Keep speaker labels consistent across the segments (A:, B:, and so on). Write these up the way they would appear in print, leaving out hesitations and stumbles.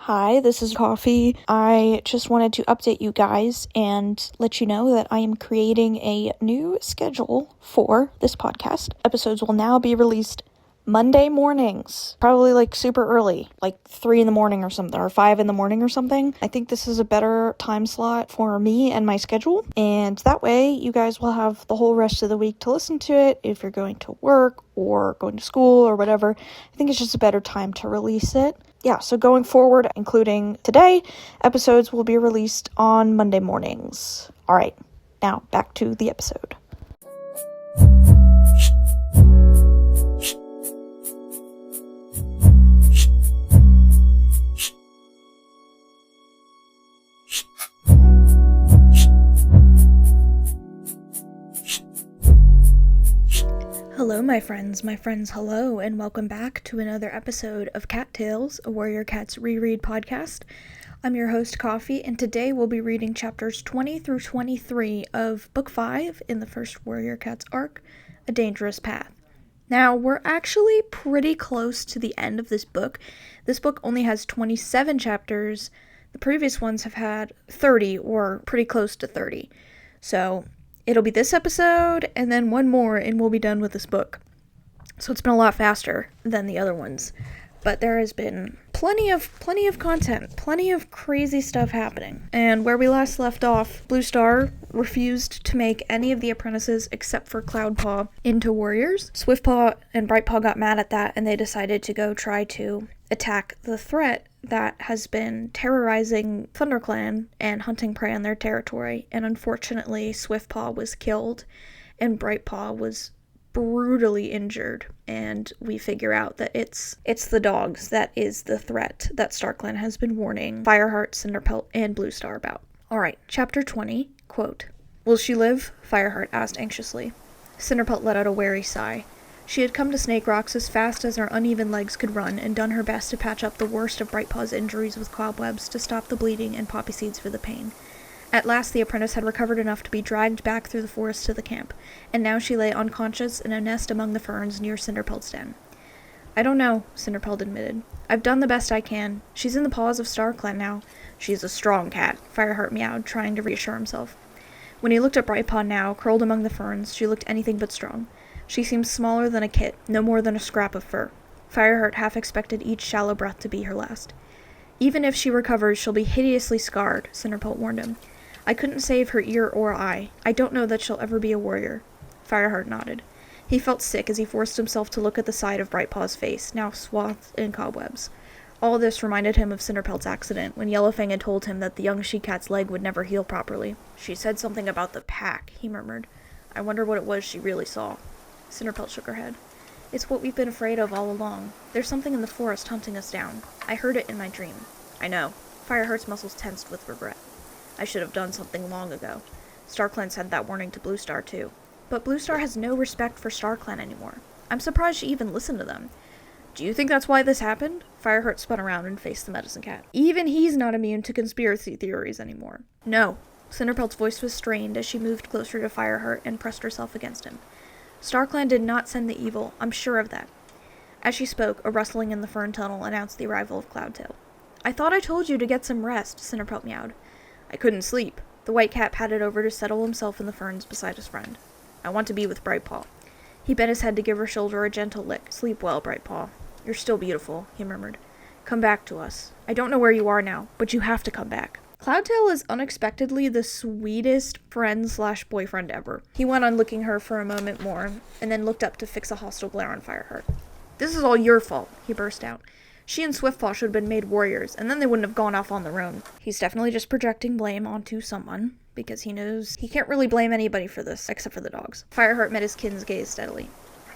A: Hi, this is Coffee. I just wanted to update you guys and let you know that I am creating a new schedule for this podcast. Episodes will now be released Monday mornings, probably super early, 3 in the morning or something, or 5 in the morning or something. I think this is a better time slot for me and my schedule, and that way you guys will have the whole rest of the week to listen to it if you're going to work or going to school or whatever. I think it's just a better time to release it. Yeah, so going forward, including today, episodes will be released on Monday mornings. All right, now back to the episode. Hello, my friends, hello, and welcome back to another episode of Cat Tales, a Warrior Cats reread podcast. I'm your host, Coffee, and today we'll be reading chapters 20 through 23 of Book 5 in the first Warrior Cats arc, A Dangerous Path. Now, we're actually pretty close to the end of this book. This book only has 27 chapters. The previous ones have had 30, or pretty close to 30. So it'll be this episode, and then one more, and we'll be done with this book. So it's been a lot faster than the other ones. But there has been plenty of content, plenty of crazy stuff happening. And where we last left off, Bluestar refused to make any of the apprentices except for Cloudpaw into warriors. Swiftpaw and Brightpaw got mad at that, and they decided to go try to attack the threat that has been terrorizing ThunderClan and hunting prey on their territory. And unfortunately, Swiftpaw was killed, and Brightpaw was brutally injured, and we figure out that it's the dogs that is the threat that StarClan has been warning Fireheart, Cinderpelt, and Bluestar about. Alright, chapter 20, quote, "Will she live?" Fireheart asked anxiously. Cinderpelt let out a weary sigh. She had come to Snake Rocks as fast as her uneven legs could run, and done her best to patch up the worst of Brightpaw's injuries with cobwebs to stop the bleeding and poppy seeds for the pain. At last the apprentice had recovered enough to be dragged back through the forest to the camp, and now she lay unconscious in a nest among the ferns near Cinderpelt's den. "I don't know," Cinderpelt admitted. "I've done the best I can. She's in the paws of StarClan now." "She's a strong cat," Fireheart meowed, trying to reassure himself. When he looked at Brightpaw now, curled among the ferns, she looked anything but strong. She seemed smaller than a kit, no more than a scrap of fur. Fireheart half expected each shallow breath to be her last. "Even if she recovers, she'll be hideously scarred," Cinderpelt warned him. "I couldn't save her ear or eye. I don't know that she'll ever be a warrior." Fireheart nodded. He felt sick as he forced himself to look at the side of Brightpaw's face, now swathed in cobwebs. All this reminded him of Cinderpelt's accident, when Yellowfang had told him that the young she-cat's leg would never heal properly. "She said something about the pack," he murmured. "I wonder what it was she really saw." Cinderpelt shook her head. "It's what we've been afraid of all along. There's something in the forest hunting us down. I heard it in my dream." "I know." Fireheart's muscles tensed with regret. "I should have done something long ago. StarClan sent that warning to Bluestar, too. But Bluestar has no respect for StarClan anymore. I'm surprised she even listened to them." "Do you think that's why this happened?" Fireheart spun around and faced the medicine cat. "Even he's not immune to conspiracy theories anymore." "No." Cinderpelt's voice was strained as she moved closer to Fireheart and pressed herself against him. "StarClan did not send the evil. I'm sure of that." As she spoke, a rustling in the fern tunnel announced the arrival of Cloudtail. "I thought I told you to get some rest," Cinderpelt meowed. "I couldn't sleep." The white cat padded over to settle himself in the ferns beside his friend. "I want to be with Brightpaw." He bent his head to give her shoulder a gentle lick. "Sleep well, Brightpaw. You're still beautiful," he murmured. "Come back to us. I don't know where you are now, but you have to come back." Cloudtail is unexpectedly the sweetest friend/boyfriend ever. He went on licking her for a moment more, and then looked up to fix a hostile glare on Fireheart. "This is all your fault," he burst out. "She and Swiftpaw should have been made warriors, and then they wouldn't have gone off on their own." He's definitely just projecting blame onto someone, because he knows he can't really blame anybody for this, except for the dogs. Fireheart met his kin's gaze steadily.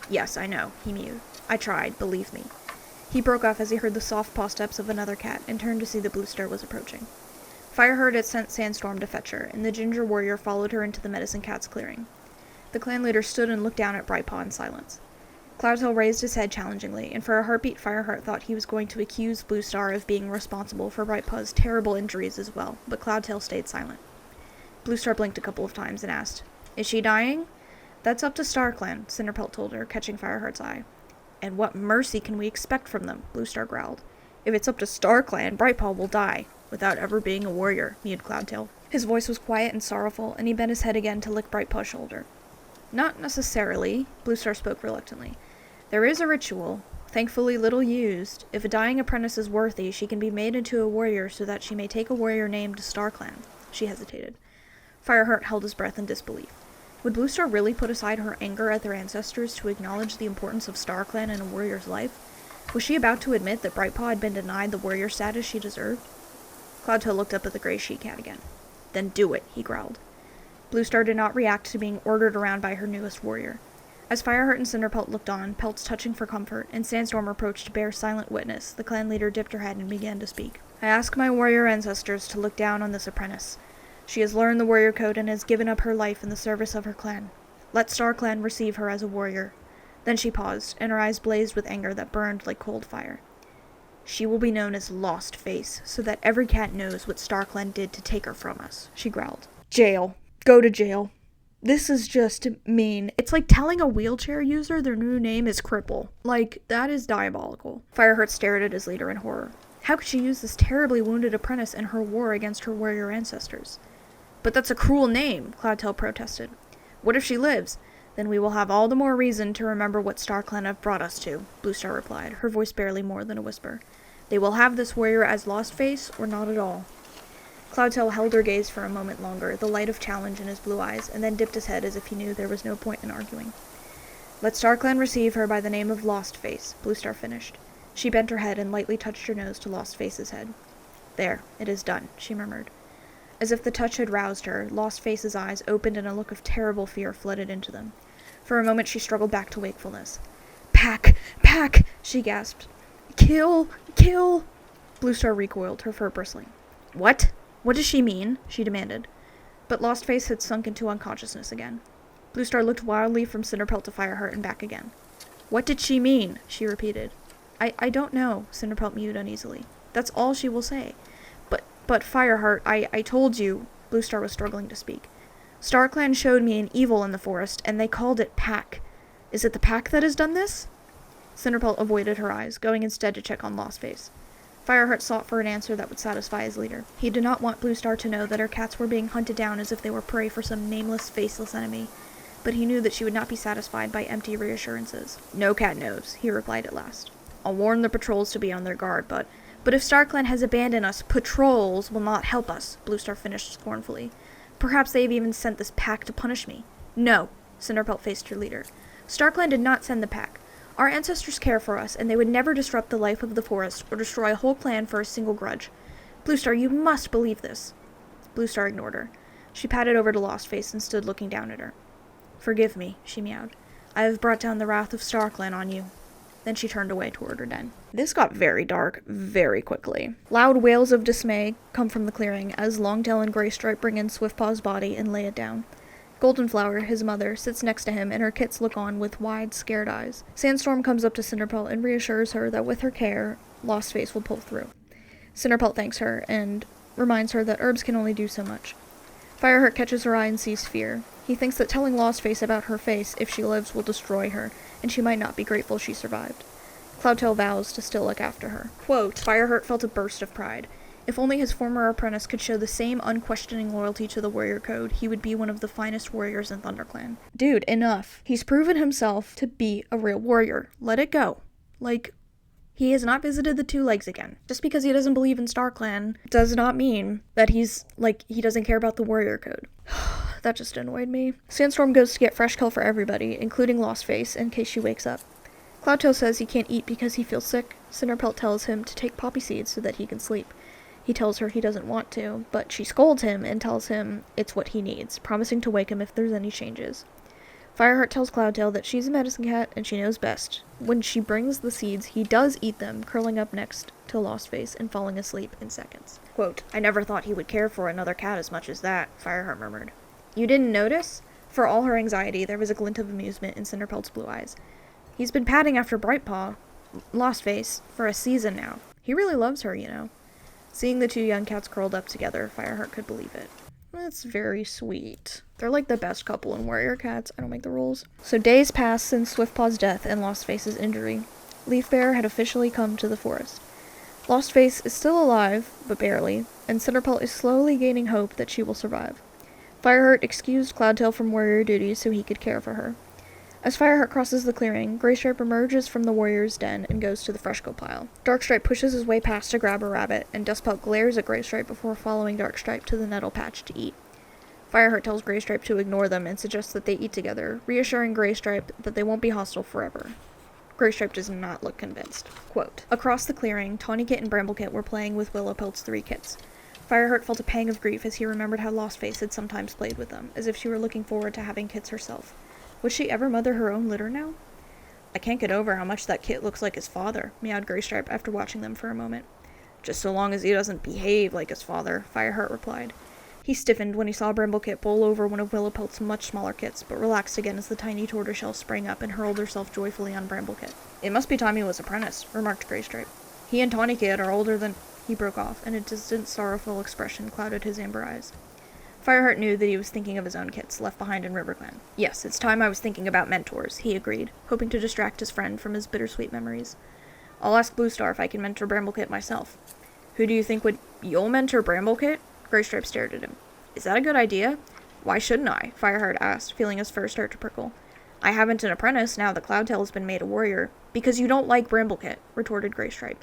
A: "Yes, I know," he mewed. "I tried, believe me." He broke off as he heard the soft paw steps of another cat, and turned to see that Bluestar was approaching. Fireheart had sent Sandstorm to fetch her, and the ginger warrior followed her into the medicine cat's clearing. The clan leader stood and looked down at Brightpaw in silence. Cloudtail raised his head challengingly, and for a heartbeat Fireheart thought he was going to accuse Bluestar of being responsible for Brightpaw's terrible injuries as well, but Cloudtail stayed silent. Bluestar blinked a couple of times and asked, "Is she dying?" "That's up to StarClan," Cinderpelt told her, catching Fireheart's eye. "And what mercy can we expect from them?" Bluestar growled. If it's up to StarClan, Brightpaw will die, without ever being a warrior, mewed Cloudtail. His voice was quiet and sorrowful, and he bent his head again to lick Brightpaw's shoulder. Not necessarily, Bluestar spoke reluctantly. There is a ritual, thankfully little used. If a dying apprentice is worthy, she can be made into a warrior so that she may take a warrior name to StarClan. She hesitated. Fireheart held his breath in disbelief. Would Bluestar really put aside her anger at their ancestors to acknowledge the importance of StarClan in a warrior's life? Was she about to admit that Brightpaw had been denied the warrior status she deserved? Cloudtail looked up at the gray she-cat again. Then do it, he growled. Bluestar did not react to being ordered around by her newest warrior. As Fireheart and Cinderpelt looked on, pelts touching for comfort, and Sandstorm approached to bear silent witness, the clan leader dipped her head and began to speak. I ask my warrior ancestors to look down on this apprentice. She has learned the warrior code and has given up her life in the service of her clan. Let StarClan receive her as a warrior. Then she paused, and her eyes blazed with anger that burned like cold fire. She will be known as Lost Face, so that every cat knows what StarClan did to take her from us, she growled. Jail. Go to jail. This is just mean. It's like telling a wheelchair user their new name is Cripple. Like, that is diabolical. Fireheart stared at his leader in horror. How could she use this terribly wounded apprentice in her war against her warrior ancestors? But that's a cruel name, Cloudtail protested. What if she lives? Then we will have all the more reason to remember what StarClan have brought us to, Bluestar replied, her voice barely more than a whisper. They will have this warrior as Lost Face, or not at all. Cloudtail held her gaze for a moment longer, the light of challenge in his blue eyes, and then dipped his head as if he knew there was no point in arguing. Let StarClan receive her by the name of Lost Face, Bluestar finished. She bent her head and lightly touched her nose to Lost Face's head. There, it is done, she murmured. As if the touch had roused her, Lost Face's eyes opened and a look of terrible fear flooded into them. For a moment she struggled back to wakefulness. Pack! Pack! She gasped. Kill! Kill! Bluestar recoiled, her fur bristling. What? What does she mean? She demanded. But Lost Face had sunk into unconsciousness again. Bluestar looked wildly from Cinderpelt to Fireheart and back again. What did she mean? She repeated. I don't know, Cinderpelt mewed uneasily. That's all she will say. But Fireheart, I told you, Bluestar was struggling to speak. StarClan showed me an evil in the forest, and they called it Pack. Is it the Pack that has done this? Cinderpelt avoided her eyes, going instead to check on Lost Face. Fireheart sought for an answer that would satisfy his leader. He did not want Bluestar to know that her cats were being hunted down as if they were prey for some nameless, faceless enemy, but he knew that she would not be satisfied by empty reassurances. No cat knows, he replied at last. I'll warn the patrols to be on their guard, but if StarClan has abandoned us, patrols will not help us, Bluestar finished scornfully. Perhaps they have even sent this pack to punish me. No, Cinderpelt faced her leader. StarClan did not send the pack. Our ancestors care for us, and they would never disrupt the life of the forest or destroy a whole clan for a single grudge. Bluestar, you must believe this. Bluestar ignored her. She patted over to Lost Face and stood looking down at her. Forgive me, she meowed. I have brought down the wrath of StarClan on you. Then she turned away toward her den. This got very dark, very quickly. Loud wails of dismay come from the clearing as Longtail and Graystripe bring in Swiftpaw's body and lay it down. Goldenflower, his mother, sits next to him and her kits look on with wide, scared eyes. Sandstorm comes up to Cinderpelt and reassures her that with her care, Lost Face will pull through. Cinderpelt thanks her and reminds her that herbs can only do so much. Fireheart catches her eye and sees fear. He thinks that telling Lost Face about her face, if she lives, will destroy her, and she might not be grateful she survived. Cloudtail vows to still look after her. Quote, Fireheart felt a burst of pride. If only his former apprentice could show the same unquestioning loyalty to the warrior code, he would be one of the finest warriors in ThunderClan. Dude, enough. He's proven himself to be a real warrior. Let it go. Like, he has not visited the Two Legs again. Just because he doesn't believe in StarClan does not mean that he doesn't care about the warrior code. That just annoyed me. Sandstorm goes to get fresh kill for everybody, including Lost Face, in case she wakes up. Cloudtail says he can't eat because he feels sick. Cinderpelt tells him to take poppy seeds so that he can sleep. He tells her he doesn't want to, but she scolds him and tells him it's what he needs, promising to wake him if there's any changes. Fireheart tells Cloudtail that she's a medicine cat and she knows best. When she brings the seeds, he does eat them, curling up next to Lost Face and falling asleep in seconds. Quote, I never thought he would care for another cat as much as that, Fireheart murmured. You didn't notice? For all her anxiety, there was a glint of amusement in Cinderpelt's blue eyes. He's been padding after Brightpaw, Lost Face, for a season now. He really loves her, you know. Seeing the two young cats curled up together, Fireheart could believe it. That's very sweet. They're like the best couple in warrior cats. I don't make the rules. So days passed since Swiftpaw's death and Lost Face's injury. Leafbearer had officially come to the forest. Lostface is still alive, but barely, and Cinderpelt is slowly gaining hope that she will survive. Fireheart excused Cloudtail from warrior duties so he could care for her. As Fireheart crosses the clearing, Graystripe emerges from the warrior's den and goes to the Freshco pile. Darkstripe pushes his way past to grab a rabbit, and Dustpelt glares at Graystripe before following Darkstripe to the nettle patch to eat. Fireheart tells Graystripe to ignore them and suggests that they eat together, reassuring Graystripe that they won't be hostile forever. Graystripe does not look convinced. Quote, across the clearing, Tawnykit and Bramblekit were playing with Willowpelt's 3 kits. Fireheart felt a pang of grief as he remembered how Lostface had sometimes played with them, as if she were looking forward to having kits herself. Would she ever mother her own litter now? I can't get over how much that kit looks like his father, meowed Graystripe after watching them for a moment. Just so long as he doesn't behave like his father, Fireheart replied. He stiffened when he saw Bramblekit bowl over one of Willowpelt's much smaller kits, but relaxed again as the tiny tortoiseshell sprang up and hurled herself joyfully on Bramblekit. It must be time he was apprentice, remarked Graystripe. He and Tawnykit are older than... He broke off, and a distant, sorrowful expression clouded his amber eyes. Fireheart knew that he was thinking of his own kits, left behind in RiverGlen. Yes, it's time I was thinking about mentors, he agreed, hoping to distract his friend from his bittersweet memories. I'll ask Bluestar if I can mentor Bramblekit myself. Who do you think would... You'll mentor Bramblekit? Graystripe stared at him. Is that a good idea? Why shouldn't I? Fireheart asked, feeling his fur start to prickle. I haven't an apprentice now that Cloudtail has been made a warrior. Because you don't like Bramblekit, retorted Graystripe.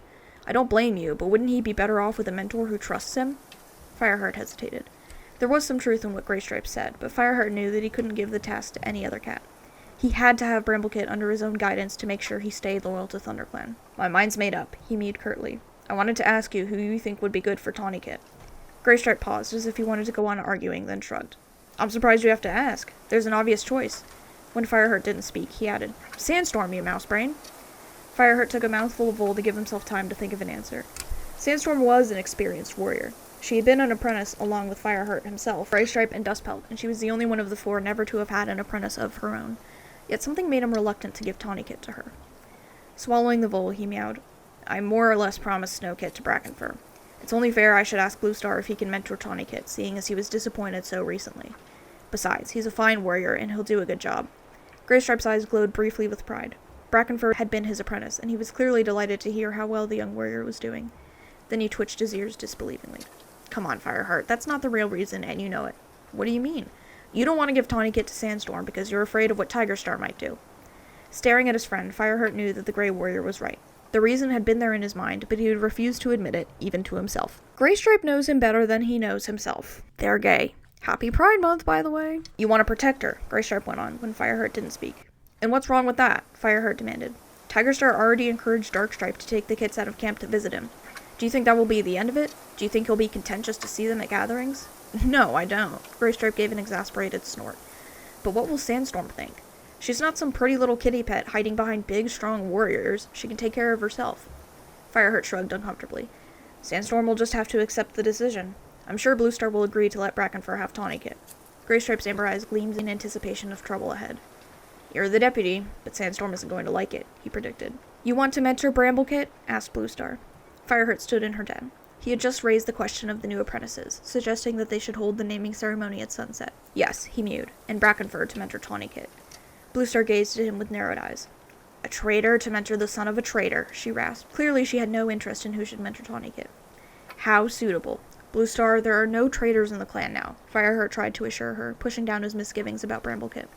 A: I don't blame you, but wouldn't he be better off with a mentor who trusts him? Fireheart hesitated. There was some truth in what Graystripe said, but Fireheart knew that he couldn't give the task to any other cat. He had to have Bramblekit under his own guidance to make sure he stayed loyal to ThunderClan. My mind's made up, he mewed curtly. I wanted to ask you who you think would be good for Tawnykit. Graystripe paused as if he wanted to go on arguing, then shrugged. I'm surprised you have to ask. There's an obvious choice. When Fireheart didn't speak, he added, Sandstorm, you mousebrain. Fireheart took a mouthful of wool to give himself time to think of an answer. Sandstorm was an experienced warrior. She had been an apprentice along with Fireheart himself, Graystripe, and Dustpelt, and she was the only one of the 4 never to have had an apprentice of her own. Yet something made him reluctant to give Tawnykit to her. Swallowing the wool, he meowed, I more or less promised Snowkit to Brackenfur. It's only fair I should ask Bluestar if he can mentor Tawnykit, seeing as he was disappointed so recently. Besides, he's a fine warrior, and he'll do a good job. Graystripe's eyes glowed briefly with pride. Brackenfur had been his apprentice, and he was clearly delighted to hear how well the young warrior was doing. Then he twitched his ears disbelievingly. Come on, Fireheart, that's not the real reason, and you know it. What do you mean? You don't want to give Tawnykit to Sandstorm because you're afraid of what Tigerstar might do. Staring at his friend, Fireheart knew that the Grey Warrior was right. The reason had been there in his mind, but he had refused to admit it, even to himself. Graystripe knows him better than he knows himself. They're gay. Happy Pride Month, by the way. You want to protect her, Graystripe went on, when Fireheart didn't speak. And what's wrong with that? Fireheart demanded. Tigerstar already encouraged Darkstripe to take the kits out of camp to visit him. Do you think that will be the end of it? Do you think he'll be content just to see them at gatherings? No, I don't. Graystripe gave an exasperated snort. But what will Sandstorm think? She's not some pretty little kitty pet hiding behind big, strong warriors. She can take care of herself. Fireheart shrugged uncomfortably. Sandstorm will just have to accept the decision. I'm sure Bluestar will agree to let Brackenfur have Tawnykit. Graystripe's amber eyes gleamed in anticipation of trouble ahead. You're the deputy, but Sandstorm isn't going to like it, he predicted. You want to mentor Bramblekit? Asked Bluestar. Fireheart stood in her den. He had just raised the question of the new apprentices, suggesting that they should hold the naming ceremony at sunset. Yes, he mewed, and Brackenfur to mentor Tawnykit. Bluestar gazed at him with narrowed eyes. A traitor to mentor the son of a traitor, she rasped. Clearly she had no interest in who should mentor Tawnykit. How suitable. Bluestar, there are no traitors in the clan now, Fireheart tried to assure her, pushing down his misgivings about Bramblekit.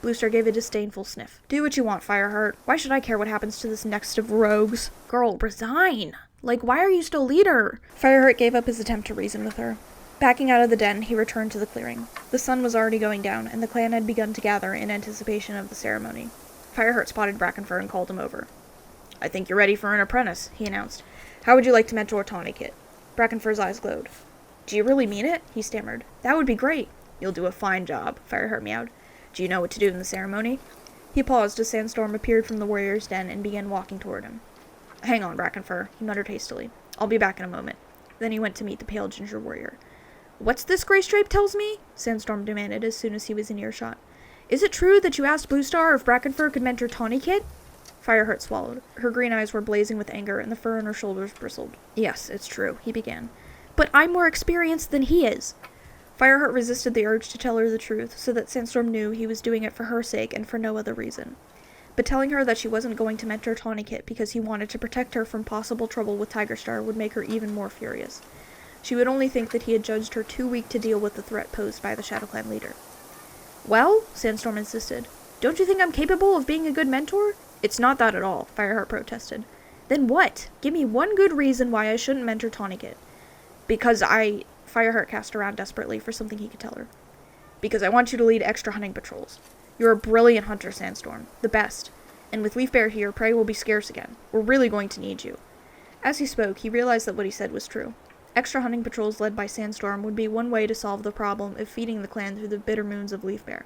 A: Bluestar gave a disdainful sniff. Do what you want, Fireheart. Why should I care what happens to this next of rogues? Girl, resign! Like, why are you still leader? Fireheart gave up his attempt to reason with her. Backing out of the den, he returned to the clearing. The sun was already going down, and the clan had begun to gather in anticipation of the ceremony. Fireheart spotted Brackenfur and called him over. I think you're ready for an apprentice, he announced. How would you like to mentor Tawnykit? Brackenfur's eyes glowed. Do you really mean it? He stammered. That would be great. You'll do a fine job, Fireheart meowed. Do you know what to do in the ceremony? He paused as Sandstorm appeared from the warrior's den and began walking toward him. Hang on, Brackenfur, he muttered hastily. I'll be back in a moment. Then he went to meet the pale ginger warrior. What's this Graystripe tells me? Sandstorm demanded as soon as he was in earshot. Is it true that you asked Bluestar if Brackenfur could mentor Tawnykit? Fireheart swallowed. Her green eyes were blazing with anger, and the fur on her shoulders bristled. Yes, it's true, he began. But I'm more experienced than he is. Fireheart resisted the urge to tell her the truth, so that Sandstorm knew he was doing it for her sake and for no other reason. but telling her that she wasn't going to mentor Tourniquet because he wanted to protect her from possible trouble with Tigerstar would make her even more furious. She would only think that he had judged her too weak to deal with the threat posed by the ShadowClan leader. "Well," Sandstorm insisted, "don't you think I'm capable of being a good mentor?" "It's not that at all," Fireheart protested. "Then what? Give me one good reason why I shouldn't mentor Tourniquet." "Because I—" Fireheart cast around desperately for something he could tell her. "Because I want you to lead extra hunting patrols. You're a brilliant hunter, Sandstorm. The best. And with Leaf Bear here, prey will be scarce again. We're really going to need you." As he spoke, he realized that what he said was true. Extra hunting patrols led by Sandstorm would be one way to solve the problem of feeding the clan through the bitter moons of Leaf Bear.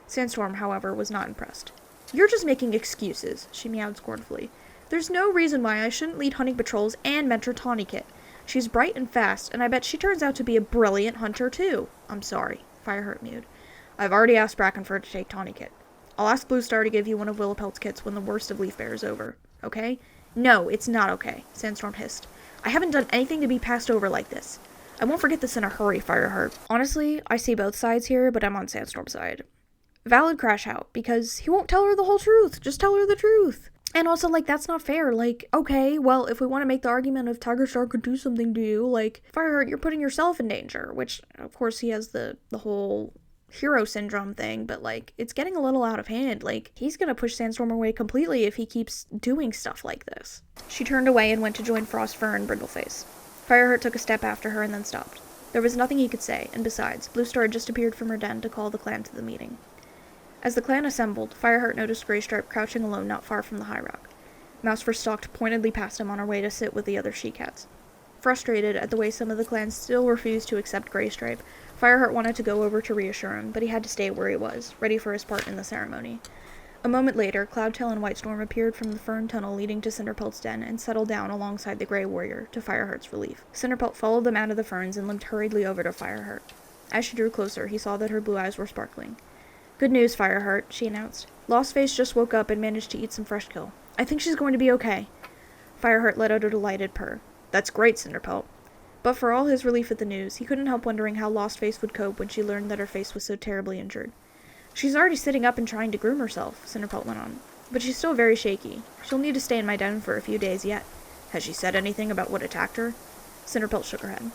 A: Sandstorm, however, was not impressed. "You're just making excuses," she meowed scornfully. "There's no reason why I shouldn't lead hunting patrols and mentor Tourniquet. She's bright and fast, and I bet she turns out to be a brilliant hunter, too." "I'm sorry," Fireheart mewed. "I've already asked Brackenfur to take Tourniquet. I'll ask Bluestar to give you one of Willowpelt's kits when the worst of Leaf Bear is over. Okay?" "No, it's not okay," Sandstorm hissed. "I haven't done anything to be passed over like this. I won't forget this in a hurry, Fireheart." Honestly, I see both sides here, but I'm on Sandstorm's side. Valid crash out, because he won't tell her the whole truth. Just tell her the truth. And also, that's not fair. Okay, well, if we want to make the argument of Tigerstar could do something to you, Fireheart, you're putting yourself in danger, which, of course, he has the whole hero syndrome thing, but, it's getting a little out of hand. He's gonna push Sandstorm away completely if he keeps doing stuff like this. She turned away and went to join Frostfur and Brindleface. Fireheart took a step after her and then stopped. There was nothing he could say, and besides, Bluestar had just appeared from her den to call the clan to the meeting. As the clan assembled, Fireheart noticed Greystripe crouching alone not far from the high rock. Mousefur stalked pointedly past him on her way to sit with the other she-cats. Frustrated at the way some of the clan still refused to accept Greystripe, Fireheart wanted to go over to reassure him, but he had to stay where he was, ready for his part in the ceremony. A moment later, Cloudtail and Whitestorm appeared from the fern tunnel leading to Cinderpelt's den and settled down alongside the Grey Warrior, to Fireheart's relief. Cinderpelt followed them out of the ferns and limped hurriedly over to Fireheart. As she drew closer, he saw that her blue eyes were sparkling. "Good news, Fireheart," she announced. "Lostface just woke up and managed to eat some fresh kill. I think she's going to be okay." Fireheart let out a delighted purr. "That's great, Cinderpelt." But for all his relief at the news, he couldn't help wondering how Lostface would cope when she learned that her face was so terribly injured. "She's already sitting up and trying to groom herself," Cinderpelt went on. "But she's still very shaky. She'll need to stay in my den for a few days yet." "Has she said anything about what attacked her?" Cinderpelt shook her head.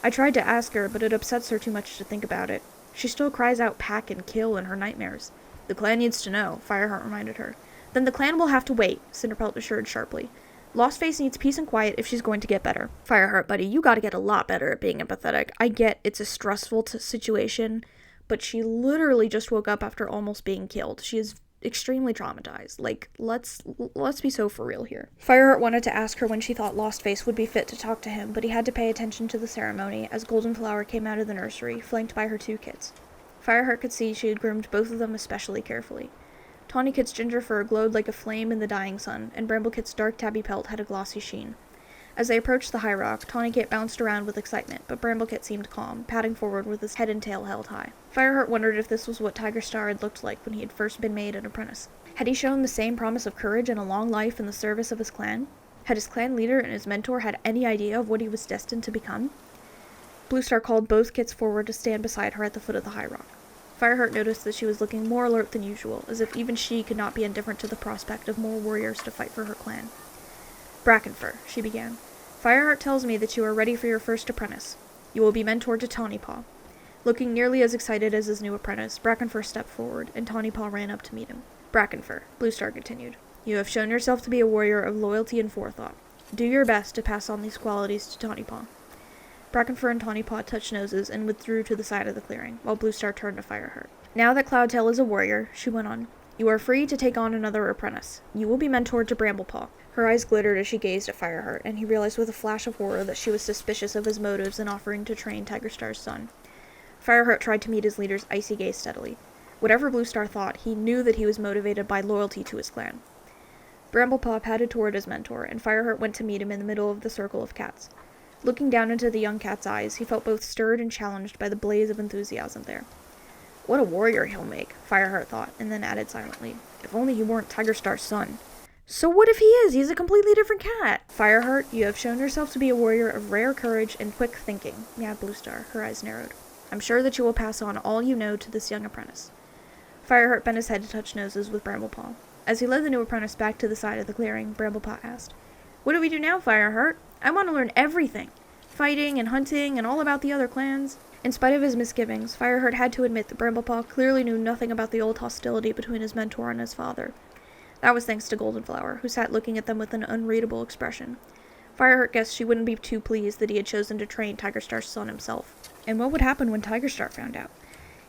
A: "I tried to ask her, but it upsets her too much to think about it. She still cries out pack and kill in her nightmares." "The clan needs to know," Fireheart reminded her. "Then the clan will have to wait," Cinderpelt assured sharply. "Lostface needs peace and quiet if she's going to get better." "Fireheart, buddy, you gotta get a lot better at being empathetic. I get it's a stressful situation, but she literally just woke up after almost being killed. She is extremely traumatized. Let's be so for real here." Fireheart wanted to ask her when she thought Lostface would be fit to talk to him, but he had to pay attention to the ceremony as Goldenflower came out of the nursery, flanked by her two kits. Fireheart could see she had groomed both of them especially carefully. Tourniquet's ginger fur glowed like a flame in the dying sun, and Bramblekit's dark tabby pelt had a glossy sheen. As they approached the high rock, Tourniquet bounced around with excitement, but Bramblekit seemed calm, padding forward with his head and tail held high. Fireheart wondered if this was what Tigerstar had looked like when he had first been made an apprentice. Had he shown the same promise of courage and a long life in the service of his clan? Had his clan leader and his mentor had any idea of what he was destined to become? Bluestar called both kits forward to stand beside her at the foot of the high rock. Fireheart noticed that she was looking more alert than usual, as if even she could not be indifferent to the prospect of more warriors to fight for her clan. "Brackenfur," she began. "Fireheart tells me that you are ready for your first apprentice. You will be mentored to Tawnypaw." Looking nearly as excited as his new apprentice, Brackenfur stepped forward, and Tawnypaw ran up to meet him. "Brackenfur," Bluestar continued, "you have shown yourself to be a warrior of loyalty and forethought. Do your best to pass on these qualities to Tawnypaw." Brackenfur and Tawnypaw touched noses and withdrew to the side of the clearing, while Bluestar turned to Fireheart. "Now that Cloudtail is a warrior," she went on, "you are free to take on another apprentice. You will be mentored to Bramblepaw." Her eyes glittered as she gazed at Fireheart, and he realized with a flash of horror that she was suspicious of his motives in offering to train Tigerstar's son. Fireheart tried to meet his leader's icy gaze steadily. Whatever Bluestar thought, he knew that he was motivated by loyalty to his clan. Bramblepaw padded toward his mentor, and Fireheart went to meet him in the middle of the circle of cats. Looking down into the young cat's eyes, he felt both stirred and challenged by the blaze of enthusiasm there. "What a warrior he'll make," Fireheart thought, and then added silently, "If only he weren't Tigerstar's son." "So what if he is? He's a completely different cat." "Fireheart, you have shown yourself to be a warrior of rare courage and quick thinking," meowed Bluestar, her eyes narrowed. "I'm sure that you will pass on all you know to this young apprentice." Fireheart bent his head to touch noses with Bramblepaw. As he led the new apprentice back to the side of the clearing, Bramblepaw asked, "What do we do now, Fireheart? I want to learn everything. Fighting and hunting and all about the other clans." In spite of his misgivings, Fireheart had to admit that Bramblepaw clearly knew nothing about the old hostility between his mentor and his father. That was thanks to Goldenflower, who sat looking at them with an unreadable expression. Fireheart guessed she wouldn't be too pleased that he had chosen to train Tigerstar's son himself. And what would happen when Tigerstar found out?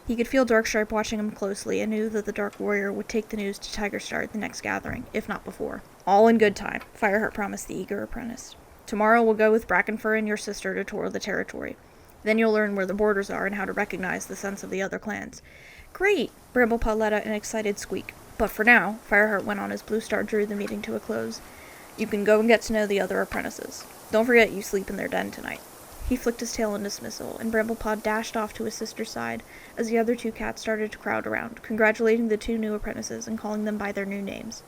A: He could feel Darkstripe watching him closely and knew that the Dark Warrior would take the news to Tigerstar at the next gathering, if not before. "All in good time," Fireheart promised the eager apprentice. "Tomorrow we'll go with Brackenfur and your sister to tour the territory. Then you'll learn where the borders are and how to recognize the scents of the other clans." "Great!" Bramblepaw let out an excited squeak. "But for now," Fireheart went on as Bluestar drew the meeting to a close, "you can go and get to know the other apprentices. Don't forget you sleep in their den tonight." He flicked his tail in dismissal, and Bramblepaw dashed off to his sister's side as the other two cats started to crowd around, congratulating the two new apprentices and calling them by their new names.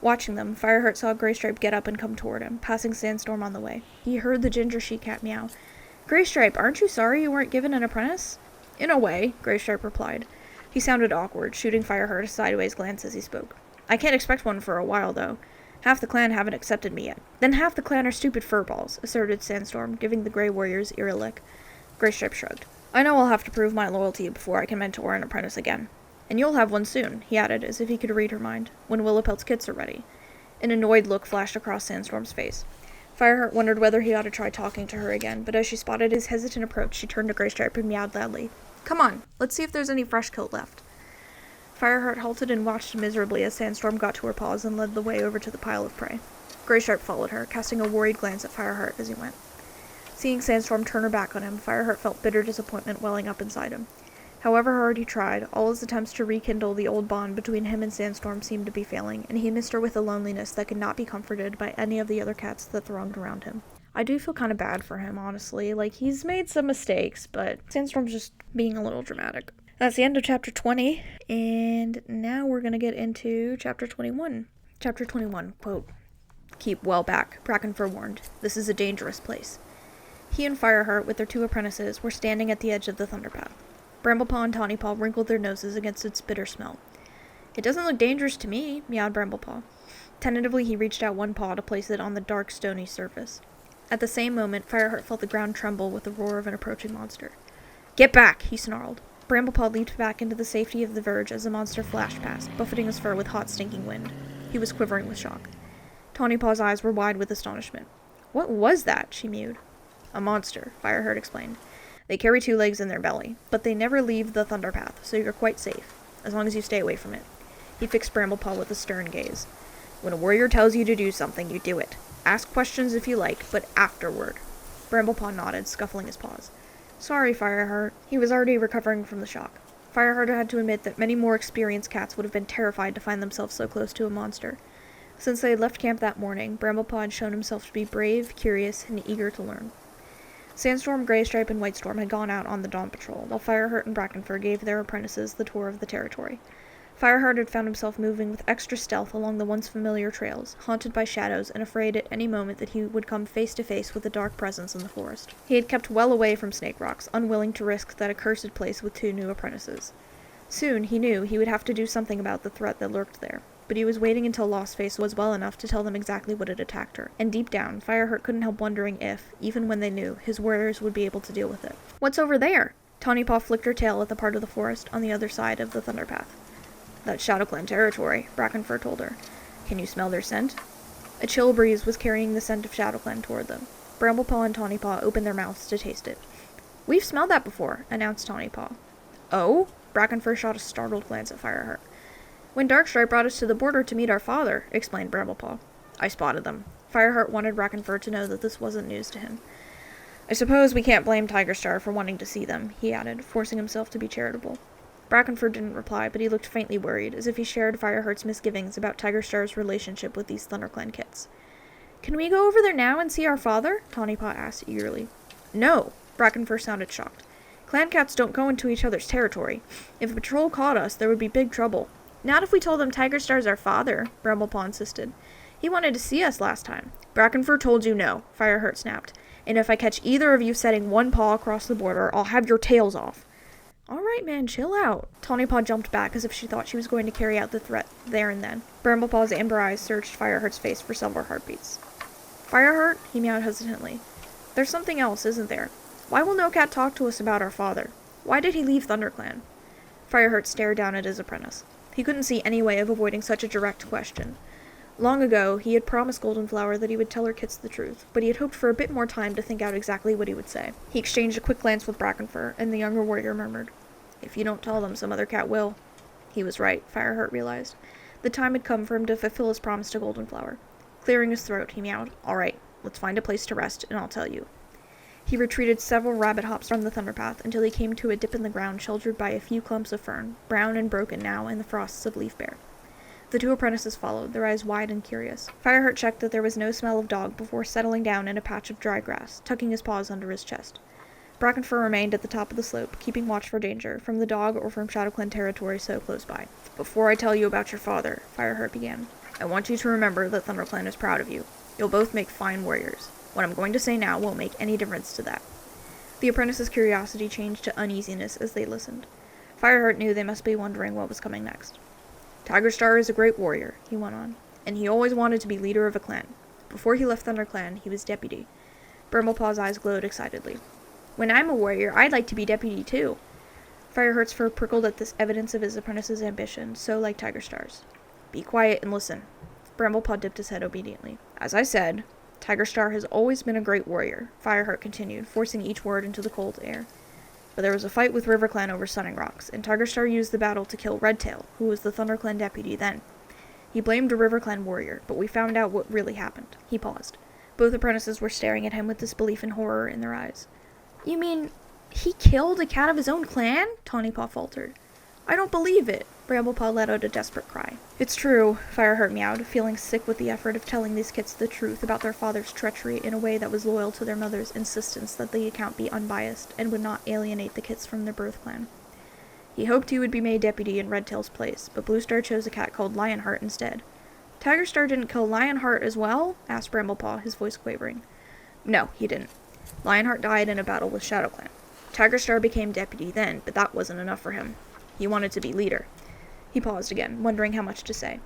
A: Watching them, Fireheart saw Graystripe get up and come toward him, passing Sandstorm on the way. He heard the ginger she-cat meow. "Graystripe, aren't you sorry you weren't given an apprentice?" "In a way," Graystripe replied. He sounded awkward, shooting Fireheart a sideways glance as he spoke. "I can't expect one for a while, though. Half the clan haven't accepted me yet." "Then half the clan are stupid furballs," asserted Sandstorm, giving the Grey Warrior's ear a lick. Graystripe shrugged. "I know I'll have to prove my loyalty before I can mentor an apprentice again. And you'll have one soon," he added, as if he could read her mind, "when Willowpelt's kits are ready." An annoyed look flashed across Sandstorm's face. Fireheart wondered whether he ought to try talking to her again, but as she spotted his hesitant approach, she turned to Graystripe and meowed loudly. "Come on, let's see if there's any fresh kilt left." Fireheart halted and watched miserably as Sandstorm got to her paws and led the way over to the pile of prey. Graystripe followed her, casting a worried glance at Fireheart as he went. Seeing Sandstorm turn her back on him, Fireheart felt bitter disappointment welling up inside him. However hard he tried, all his attempts to rekindle the old bond between him and Sandstorm seemed to be failing, and he missed her with a loneliness that could not be comforted by any of the other cats that thronged around him. I do feel kind of bad for him, honestly. Like, he's made some mistakes, but Sandstorm's just being a little dramatic. That's the end of Chapter 20, and now we're going to get into Chapter 21. Chapter 21, quote, "Keep well back," Brackenfur warned. "This is a dangerous place." He and Fireheart, with their two apprentices, were standing at the edge of the Thunderpath. Bramblepaw and Tawnypaw wrinkled their noses against its bitter smell. "It doesn't look dangerous to me," meowed Bramblepaw. Tentatively, he reached out one paw to place it on the dark, stony surface. At the same moment, Fireheart felt the ground tremble with the roar of an approaching monster. "Get back!" he snarled. Bramblepaw leaped back into the safety of the verge as the monster flashed past, buffeting his fur with hot, stinking wind. He was quivering with shock. Tawnypaw's eyes were wide with astonishment. "What was that?" she mewed. "A monster," Fireheart explained. "They carry 2 legs in their belly, but they never leave the Thunderpath, so you're quite safe, as long as you stay away from it." He fixed Bramblepaw with a stern gaze. "When a warrior tells you to do something, you do it. Ask questions if you like, but afterward." Bramblepaw nodded, scuffling his paws. "Sorry, Fireheart." He was already recovering from the shock. Fireheart had to admit that many more experienced cats would have been terrified to find themselves so close to a monster. Since they had left camp that morning, Bramblepaw had shown himself to be brave, curious, and eager to learn. Sandstorm, Graystripe, and Whitestorm had gone out on the dawn patrol, while Fireheart and Brackenfur gave their apprentices the tour of the territory. Fireheart had found himself moving with extra stealth along the once familiar trails, haunted by shadows and afraid at any moment that he would come face to face with a dark presence in the forest. He had kept well away from Snake Rocks, unwilling to risk that accursed place with 2 new apprentices. Soon, he knew, he would have to do something about the threat that lurked there, but he was waiting until Lostface was well enough to tell them exactly what had attacked her, and deep down, Fireheart couldn't help wondering if, even when they knew, his warriors would be able to deal with it. "What's over there?" Tawnypaw flicked her tail at the part of the forest on the other side of the Thunderpath. "That's ShadowClan territory," Brackenfur told her. "Can you smell their scent?" A chill breeze was carrying the scent of ShadowClan toward them. Bramblepaw and Tawnypaw opened their mouths to taste it. "We've smelled that before," announced Tawnypaw. "Oh?" Brackenfur shot a startled glance at Fireheart. "When Darkstripe brought us to the border to meet our father," explained Bramblepaw. "I spotted them." Fireheart wanted Brackenfur to know that this wasn't news to him. "I suppose we can't blame Tigerstar for wanting to see them," he added, forcing himself to be charitable. Brackenfur didn't reply, but he looked faintly worried, as if he shared Fireheart's misgivings about Tigerstar's relationship with these ThunderClan kits. "Can we go over there now and see our father?" Tawnypaw asked eagerly. "No!" Brackenfur sounded shocked. "Clan cats don't go into each other's territory. If a patrol caught us, there would be big trouble." "Not if we told them Tigerstar's our father," Bramblepaw insisted. "He wanted to see us last time." "Brackenfur told you no," Fireheart snapped. "And if I catch either of you setting one paw across the border, I'll have your tails off." Alright, man, chill out. Tawnypaw jumped back as if she thought she was going to carry out the threat there and then. Bramblepaw's amber eyes searched Fireheart's face for several heartbeats. Fireheart? He meowed hesitantly. There's something else, isn't there? Why will no cat talk to us about our father? Why did he leave ThunderClan? Fireheart stared down at his apprentice. He couldn't see any way of avoiding such a direct question. Long ago, he had promised Goldenflower that he would tell her kits the truth, but he had hoped for a bit more time to think out exactly what he would say. He exchanged a quick glance with Brackenfur, and the younger warrior murmured, "If you don't tell them, some other cat will." He was right, Fireheart realized. The time had come for him to fulfill his promise to Goldenflower. Clearing his throat, he meowed, "Alright, let's find a place to rest, and I'll tell you." He retreated several rabbit hops from the thunderpath until he came to a dip in the ground sheltered by a few clumps of fern, brown and broken now in the frosts of Leafbear. The two apprentices followed, their eyes wide and curious. Fireheart checked that there was no smell of dog before settling down in a patch of dry grass, tucking his paws under his chest. Brackenfur remained at the top of the slope, keeping watch for danger, from the dog or from ShadowClan territory so close by. "Before I tell you about your father," Fireheart began, "I want you to remember that ThunderClan is proud of you. You'll both make fine warriors. What I'm going to say now won't make any difference to that." The apprentice's curiosity changed to uneasiness as they listened. Fireheart knew they must be wondering what was coming next. "Tigerstar is a great warrior," he went on, "and he always wanted to be leader of a clan. Before he left ThunderClan, he was deputy." Bramblepaw's eyes glowed excitedly. "When I'm a warrior, I'd like to be deputy too." Fireheart's fur prickled at this evidence of his apprentice's ambition, so like Tigerstar's. "Be quiet and listen." Bramblepaw dipped his head obediently. "As I said, Tigerstar has always been a great warrior," Fireheart continued, forcing each word into the cold air. "But there was a fight with RiverClan over Sunning Rocks, and Tigerstar used the battle to kill Redtail, who was the ThunderClan deputy then. He blamed a RiverClan warrior, but we found out what really happened." He paused. Both apprentices were staring at him with disbelief and horror in their eyes. "You mean, he killed a cat of his own clan?" Tawnypaw faltered. "I don't believe it." Bramblepaw let out a desperate cry. "It's true," Fireheart meowed, feeling sick with the effort of telling these kits the truth about their father's treachery in a way that was loyal to their mother's insistence that the account be unbiased and would not alienate the kits from their birth clan. "He hoped he would be made deputy in Redtail's place, but Bluestar chose a cat called Lionheart instead." "Tigerstar didn't kill Lionheart as well?" asked Bramblepaw, his voice quavering. "No, he didn't. Lionheart died in a battle with ShadowClan. Tigerstar became deputy then, but that wasn't enough for him. He wanted to be leader." He paused again, wondering how much to say.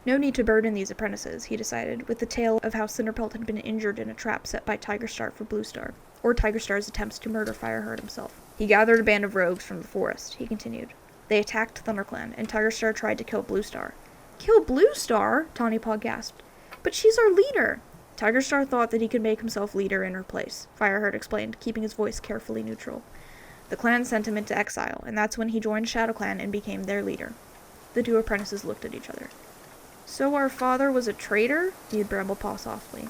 A: No need to burden these apprentices, he decided, with the tale of how Cinderpelt had been injured in a trap set by Tigerstar for Bluestar, or Tigerstar's attempts to murder Fireheart himself. "He gathered a band of rogues from the forest," he continued. "They attacked ThunderClan, and Tigerstar tried to kill Bluestar." "Kill Bluestar?" Tawnypaw gasped. "But she's our leader!" "Tigerstar thought that he could make himself leader in her place," Fireheart explained, keeping his voice carefully neutral. "The clan sent him into exile, and that's when he joined ShadowClan and became their leader." The two apprentices looked at each other. "So our father was a traitor?" mewed Bramblepaw softly.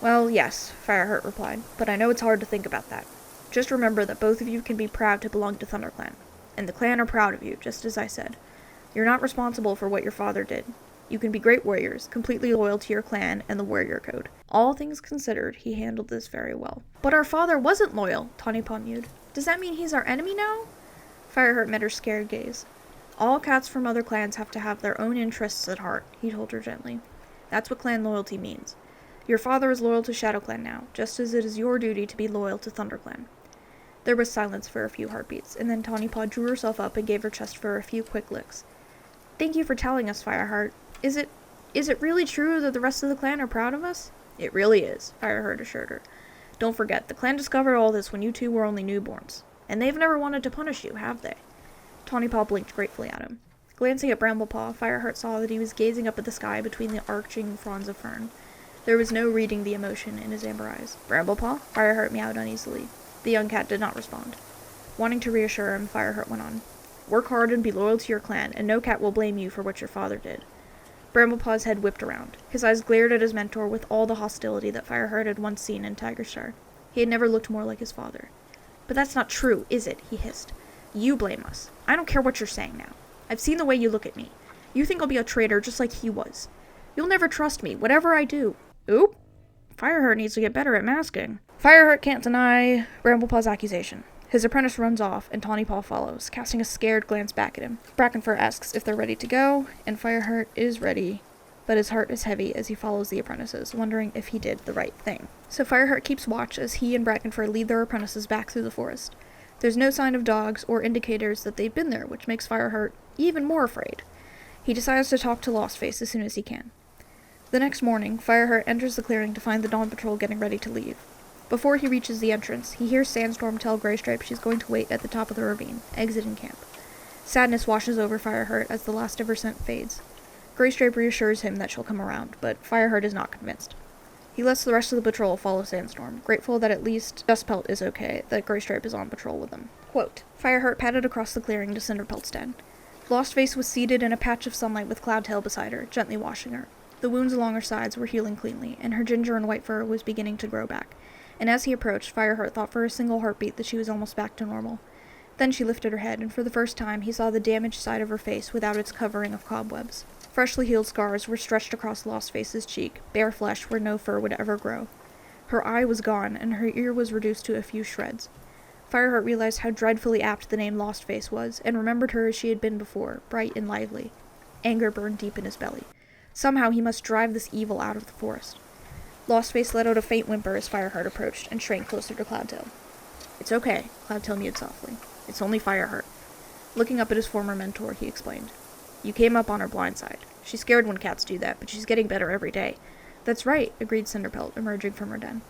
A: "Well, yes," Fireheart replied, "but I know it's hard to think about that. Just remember that both of you can be proud to belong to ThunderClan, and the clan are proud of you, just as I said. You're not responsible for what your father did. You can be great warriors, completely loyal to your clan and the warrior code. All things considered, he handled this very well." "But our father wasn't loyal," Tawnypaw mewed. "Does that mean he's our enemy now?" Fireheart met her scared gaze. "All cats from other clans have to have their own interests at heart," he told her gently. "That's what clan loyalty means. Your father is loyal to ShadowClan now, just as it is your duty to be loyal to ThunderClan." There was silence for a few heartbeats, and then Tawnypaw drew herself up and gave her chest fur a few quick licks. "Thank you for telling us, Fireheart. Is it really true that the rest of the clan are proud of us?" "It really is," Fireheart assured her. "Don't forget, the clan discovered all this when you two were only newborns. And they've never wanted to punish you, have they?" Tawnypaw blinked gratefully at him. Glancing at Bramblepaw, Fireheart saw that he was gazing up at the sky between the arching fronds of fern. There was no reading the emotion in his amber eyes. "Bramblepaw?" Fireheart meowed uneasily. The young cat did not respond. Wanting to reassure him, Fireheart went on. "Work hard and be loyal to your clan, and no cat will blame you for what your father did." Bramblepaw's head whipped around. His eyes glared at his mentor with all the hostility that Fireheart had once seen in Tigerstar. He had never looked more like his father. "But that's not true, is it?" he hissed. "You blame us. I don't care what you're saying now. I've seen the way you look at me. You think I'll be a traitor just like he was. You'll never trust me, whatever I do." "Oop. Fireheart needs to get better at masking." Fireheart can't deny Bramblepaw's accusation. His apprentice runs off, and Tawnypaw follows, casting a scared glance back at him. Brackenfur asks if they're ready to go, and Fireheart is ready, but his heart is heavy as he follows the apprentices, wondering if he did the right thing. So Fireheart keeps watch as he and Brackenfur lead their apprentices back through the forest. There's no sign of dogs or indicators that they've been there, which makes Fireheart even more afraid. He decides to talk to Lostface as soon as he can. The next morning, Fireheart enters the clearing to find the Dawn Patrol getting ready to leave. Before he reaches the entrance, he hears Sandstorm tell Graystripe she's going to wait at the top of the ravine, exiting camp. Sadness washes over Fireheart as the last of her scent fades. Graystripe reassures him that she'll come around, but Fireheart is not convinced. He lets the rest of the patrol follow Sandstorm, grateful that at least Dustpelt is okay, that Graystripe is on patrol with them. Quote, Fireheart padded across the clearing to Cinderpelt's den. Lostface was seated in a patch of sunlight with Cloudtail beside her, gently washing her. The wounds along her sides were healing cleanly, and her ginger and white fur was beginning to grow back. And as he approached, Fireheart thought for a single heartbeat that she was almost back to normal. Then she lifted her head, and for the first time he saw the damaged side of her face without its covering of cobwebs. Freshly healed scars were stretched across Lostface's cheek, bare flesh where no fur would ever grow. Her eye was gone, and her ear was reduced to a few shreds. Fireheart realized how dreadfully apt the name Lostface was, and remembered her as she had been before, bright and lively. Anger burned deep in his belly. Somehow he must drive this evil out of the forest. Lostface let out a faint whimper as Fireheart approached, and shrank closer to Cloudtail. It's okay, Cloudtail mewed softly. It's only Fireheart. Looking up at his former mentor, he explained. You came up on her blind side. She's scared when cats do that, but she's getting better every day. That's right, agreed Cinderpelt, emerging from her den.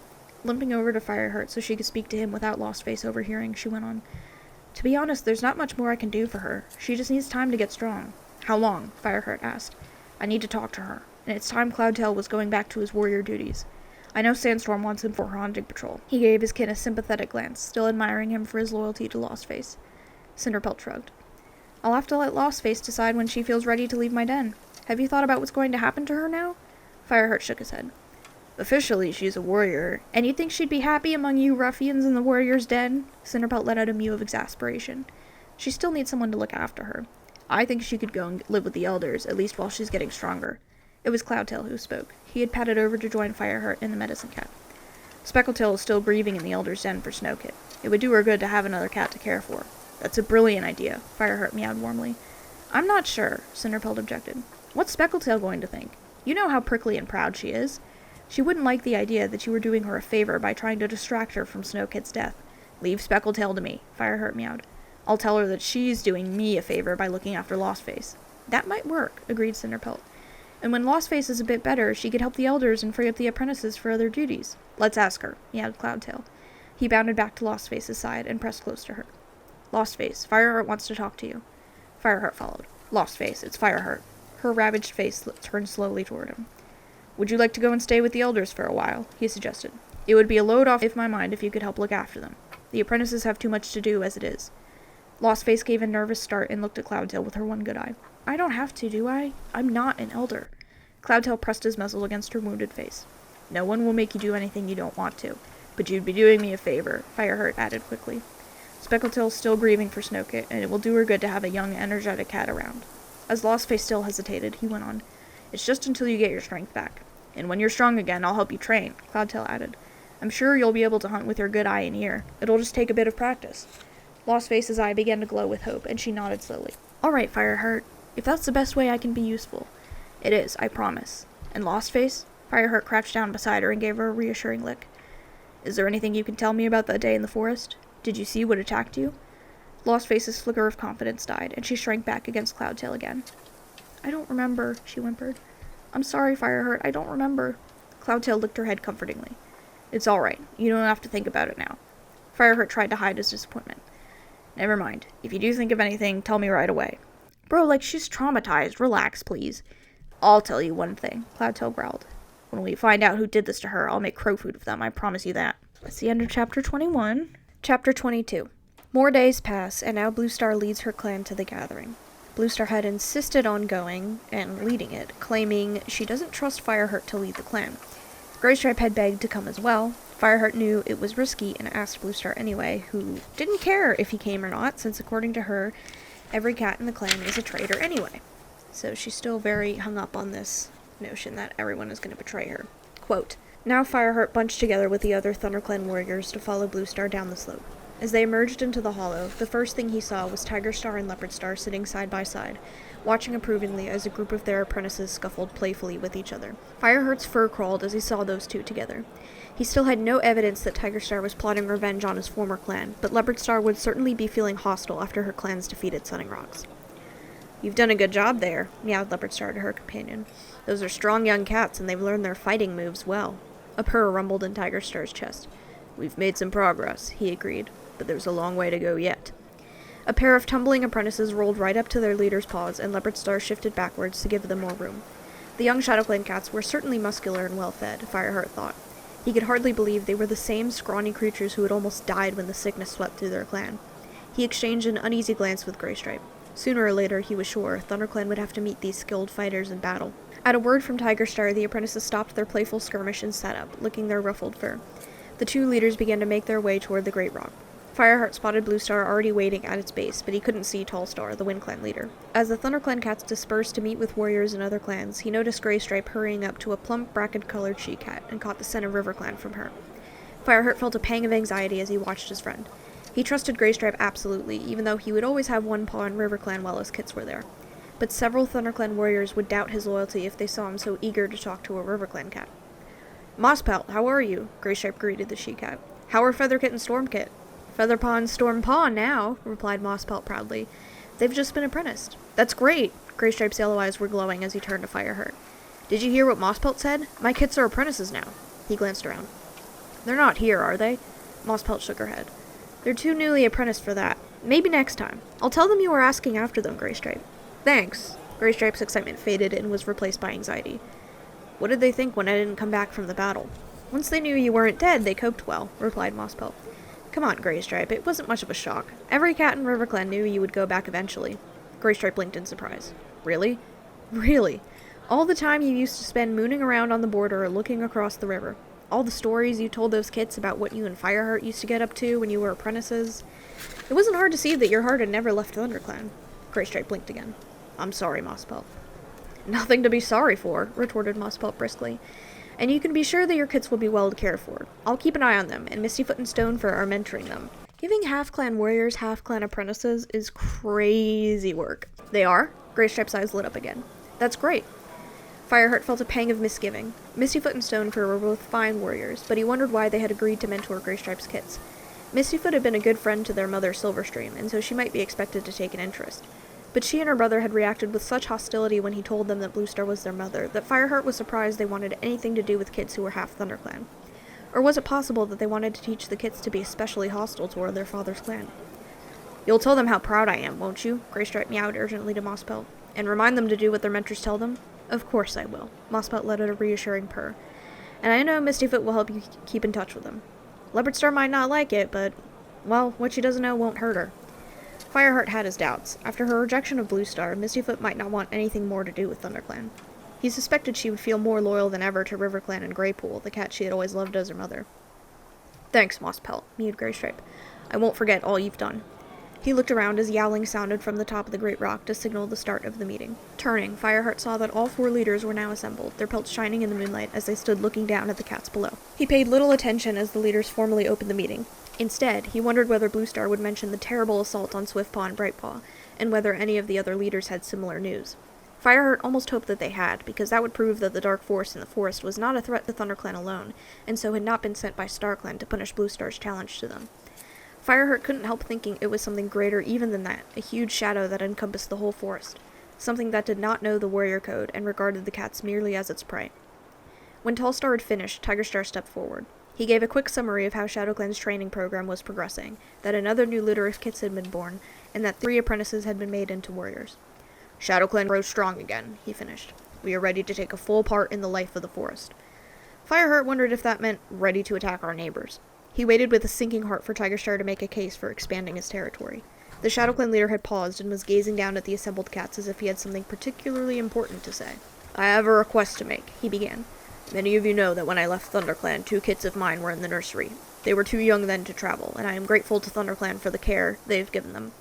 A: Limping over to Fireheart so she could speak to him without Lostface overhearing, she went on. To be honest, there's not much more I can do for her. She just needs time to get strong. How long? Fireheart asked. I need to talk to her, and it's time Cloudtail was going back to his warrior duties. I know Sandstorm wants him for her hunting patrol. He gave his kin a sympathetic glance, still admiring him for his loyalty to Lostface. Cinderpelt shrugged. I'll have to let Lostface decide when she feels ready to leave my den. Have you thought about what's going to happen to her now? Fireheart shook his head. Officially, she's a warrior, and you think she'd be happy among you ruffians in the warrior's den? Cinderpelt let out a mew of exasperation. She still needs someone to look after her. I think she could go and live with the elders, at least while she's getting stronger. It was Cloudtail who spoke. He had padded over to join Fireheart and the medicine cat. Speckletail is still grieving in the elder's den for Snowkit. It would do her good to have another cat to care for. That's a brilliant idea, Fireheart meowed warmly. I'm not sure, Cinderpelt objected. What's Speckletail going to think? You know how prickly and proud she is. She wouldn't like the idea that you were doing her a favor by trying to distract her from Snowkit's death. Leave Speckletail to me, Fireheart meowed. I'll tell her that she's doing me a favor by looking after Lostface. That might work, agreed Cinderpelt. And when Lostface is a bit better, she could help the elders and free up the apprentices for other duties. Let's ask her, meowed Cloudtail. He bounded back to Lostface's side and pressed close to her. Lostface, Fireheart wants to talk to you. Fireheart followed. Lostface, it's Fireheart. Her ravaged face turned slowly toward him. Would you like to go and stay with the elders for a while? He suggested. It would be a load off my mind if you could help look after them. The apprentices have too much to do as it is. Lostface gave a nervous start and looked at Cloudtail with her one good eye. I don't have to, do I? I'm not an elder. Cloudtail pressed his muzzle against her wounded face. No one will make you do anything you don't want to, but you'd be doing me a favor, Fireheart added quickly. Speckletail's still grieving for Snowkit, and it will do her good to have a young, energetic cat around. As Lostface still hesitated, he went on. It's just until you get your strength back. And when you're strong again, I'll help you train, Cloudtail added. I'm sure you'll be able to hunt with your good eye and ear. It'll just take a bit of practice. Lostface's eye began to glow with hope, and she nodded slowly. All right, Fireheart. If that's the best way I can be useful. It is, I promise. And Lostface? Fireheart crouched down beside her and gave her a reassuring lick. Is there anything you can tell me about that day in the forest? Did you see what attacked you? Lostface's flicker of confidence died, and she shrank back against Cloudtail again. I don't remember, she whimpered. I'm sorry, Fireheart, I don't remember. Cloudtail licked her head comfortingly. It's all right. You don't have to think about it now. Fireheart tried to hide his disappointment. Never mind. If you do think of anything, tell me right away. Bro, like, she's traumatized. Relax, please. I'll tell you one thing, Cloudtail growled. When we find out who did this to her, I'll make crow food of them, I promise you that. That's the end of Chapter 21. Chapter 22. More days pass, and now Bluestar leads her clan to the gathering. Bluestar had insisted on going and leading it, claiming she doesn't trust Fireheart to lead the clan. Graystripe had begged to come as well. Fireheart knew it was risky and asked Bluestar anyway, who didn't care if he came or not, since according to her, every cat in the clan is a traitor anyway. So she's still very hung up on this notion that everyone is going to betray her. Quote, Now Fireheart bunched together with the other ThunderClan warriors to follow Bluestar down the slope. As they emerged into the hollow, the first thing he saw was Tigerstar and Leopardstar sitting side by side, watching approvingly as a group of their apprentices scuffled playfully with each other. Fireheart's fur crawled as he saw those two together. He still had no evidence that Tigerstar was plotting revenge on his former clan, but Leopardstar would certainly be feeling hostile after her clan's defeat at Sunning Rocks. "You've done a good job there," meowed Leopardstar to her companion. "Those are strong young cats, and they've learned their fighting moves well." A purr rumbled in Tigerstar's chest. "We've made some progress," he agreed, "but there's a long way to go yet." A pair of tumbling apprentices rolled right up to their leader's paws, and Leopardstar shifted backwards to give them more room. The young StarClan cats were certainly muscular and well-fed, Fireheart thought. He could hardly believe they were the same scrawny creatures who had almost died when the sickness swept through their clan. He exchanged an uneasy glance with Graystripe. Sooner or later, he was sure, ThunderClan would have to meet these skilled fighters in battle. At a word from Tigerstar, the apprentices stopped their playful skirmish and sat up, licking their ruffled fur. The two leaders began to make their way toward the Great Rock. Fireheart spotted Bluestar already waiting at its base, but he couldn't see Tallstar, the Wind Clan leader. As the ThunderClan cats dispersed to meet with warriors and other clans, he noticed Graystripe hurrying up to a plump, bracken-colored she-cat and caught the scent of RiverClan from her. Fireheart felt a pang of anxiety as he watched his friend. He trusted Graystripe absolutely, even though he would always have one paw on RiverClan while his kits were there. But several ThunderClan warriors would doubt his loyalty if they saw him so eager to talk to a RiverClan cat. "Mosspelt, how are you?" Graystripe greeted the she-cat. "How are Featherkit and Stormkit?" "Featherpaw and Stormpaw now," replied Mosspelt proudly. "They've just been apprenticed." "That's great!" Graystripe's yellow eyes were glowing as he turned to Fireheart. "Did you hear what Mosspelt said? My kits are apprentices now." He glanced around. "They're not here, are they?" Mosspelt shook her head. "They're too newly apprenticed for that. Maybe next time. I'll tell them you were asking after them, Graystripe." "Thanks." Graystripe's excitement faded and was replaced by anxiety. "What did they think when I didn't come back from the battle?" "Once they knew you weren't dead, they coped well," replied Mosspelt. "Come on, Graystripe, it wasn't much of a shock. Every cat in RiverClan knew you would go back eventually." Graystripe blinked in surprise. "Really?" "Really. All the time you used to spend mooning around on the border or looking across the river. All the stories you told those kits about what you and Fireheart used to get up to when you were apprentices. It wasn't hard to see that your heart had never left ThunderClan." Graystripe blinked again. "I'm sorry, Mosspelt." "Nothing to be sorry for," retorted Mosspelt briskly. "And you can be sure that your kits will be well cared for. I'll keep an eye on them, and Mistyfoot and Stonefur are mentoring them. Giving half-clan warriors half-clan apprentices is crazy work." "They are?" Graystripe's eyes lit up again. "That's great." Fireheart felt a pang of misgiving. Mistyfoot and Stonefur were both fine warriors, but he wondered why they had agreed to mentor Graystripe's kits. Mistyfoot had been a good friend to their mother Silverstream, and so she might be expected to take an interest. But she and her brother had reacted with such hostility when he told them that Bluestar was their mother, that Fireheart was surprised they wanted anything to do with kids who were half ThunderClan. Or was it possible that they wanted to teach the kits to be especially hostile toward their father's clan? "You'll tell them how proud I am, won't you?" Graystripe meowed urgently to Mosspelt. "And remind them to do what their mentors tell them?" "Of course I will." Mosspelt let out a reassuring purr. "And I know Mistyfoot will help you keep in touch with them. Leopardstar might not like it, but, well, what she doesn't know won't hurt her." Fireheart had his doubts. After her rejection of Bluestar, Mistyfoot might not want anything more to do with ThunderClan. He suspected she would feel more loyal than ever to RiverClan and Graypool, the cat she had always loved as her mother. "Thanks, Mosspelt," mewed Graystripe. "I won't forget all you've done." He looked around as yowling sounded from the top of the Great Rock to signal the start of the meeting. Turning, Fireheart saw that all four leaders were now assembled, their pelts shining in the moonlight as they stood looking down at the cats below. He paid little attention as the leaders formally opened the meeting. Instead, he wondered whether Bluestar would mention the terrible assault on Swiftpaw and Brightpaw, and whether any of the other leaders had similar news. Fireheart almost hoped that they had, because that would prove that the dark force in the forest was not a threat to ThunderClan alone, and so had not been sent by StarClan to punish Bluestar's challenge to them. Fireheart couldn't help thinking it was something greater even than that, a huge shadow that encompassed the whole forest, something that did not know the warrior code and regarded the cats merely as its prey. When Tallstar had finished, Tigerstar stepped forward. He gave a quick summary of how ShadowClan's training program was progressing, that another new litter of kits had been born, and that 3 apprentices had been made into warriors. "ShadowClan grows strong again," he finished. "We are ready to take a full part in the life of the forest." Fireheart wondered if that meant ready to attack our neighbors. He waited with a sinking heart for Tigerstar to make a case for expanding his territory. The ShadowClan leader had paused and was gazing down at the assembled cats as if he had something particularly important to say. "I have a request to make," he began. "Many of you know that when I left ThunderClan, 2 kits of mine were in the nursery. They were too young then to travel, and I am grateful to ThunderClan for the care they've given them.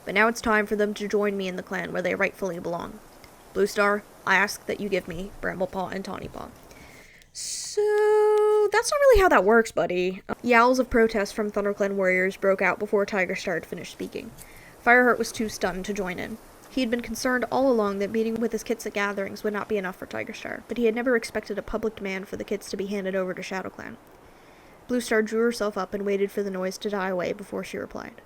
A: But now it's time for them to join me in the clan where they rightfully belong. Bluestar, I ask that you give me Bramblepaw and Tawnypaw." So that's not really how that works, buddy. Yowls of protest from ThunderClan warriors broke out before Tigerstar had finished speaking. Fireheart was too stunned to join in. He had been concerned all along that meeting with his kits at gatherings would not be enough for Tigerstar, but he had never expected a public demand for the kits to be handed over to ShadowClan. Bluestar drew herself up and waited for the noise to die away before she replied.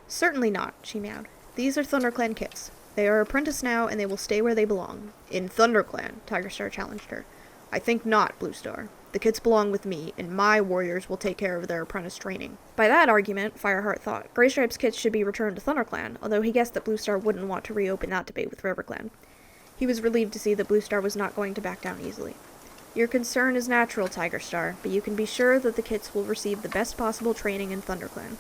A: "Certainly not," she meowed. "These are ThunderClan kits. They are apprentice now, and they will stay where they belong." "In ThunderClan," Tigerstar challenged her. "I think not, Bluestar. The kits belong with me, and my warriors will take care of their apprentice training." By that argument, Fireheart thought, Graystripe's kits should be returned to ThunderClan, although he guessed that Bluestar wouldn't want to reopen that debate with RiverClan. He was relieved to see that Bluestar was not going to back down easily. "Your concern is natural, Tigerstar, but you can be sure that the kits will receive the best possible training in ThunderClan."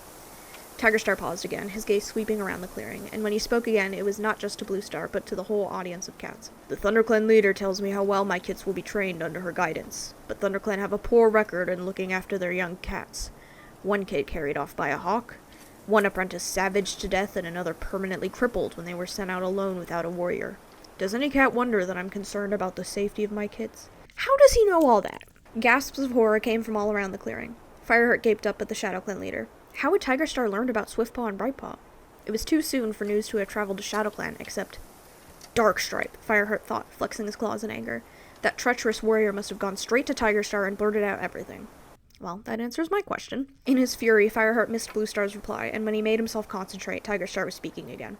A: Tigerstar paused again, his gaze sweeping around the clearing, and when he spoke again, it was not just to Bluestar, but to the whole audience of cats. "The ThunderClan leader tells me how well my kits will be trained under her guidance, but ThunderClan have a poor record in looking after their young cats. One kid carried off by a hawk, one apprentice savaged to death, and another permanently crippled when they were sent out alone without a warrior. Does any cat wonder that I'm concerned about the safety of my kits?" "How does he know all that?" Gasps of horror came from all around the clearing. Fireheart gaped up at the ShadowClan leader. How had Tigerstar learned about Swiftpaw and Brightpaw? It was too soon for news to have traveled to ShadowClan, except... Darkstripe, Fireheart thought, flexing his claws in anger. That treacherous warrior must have gone straight to Tigerstar and blurted out everything. Well, that answers my question. In his fury, Fireheart missed Bluestar's reply, and when he made himself concentrate, Tigerstar was speaking again.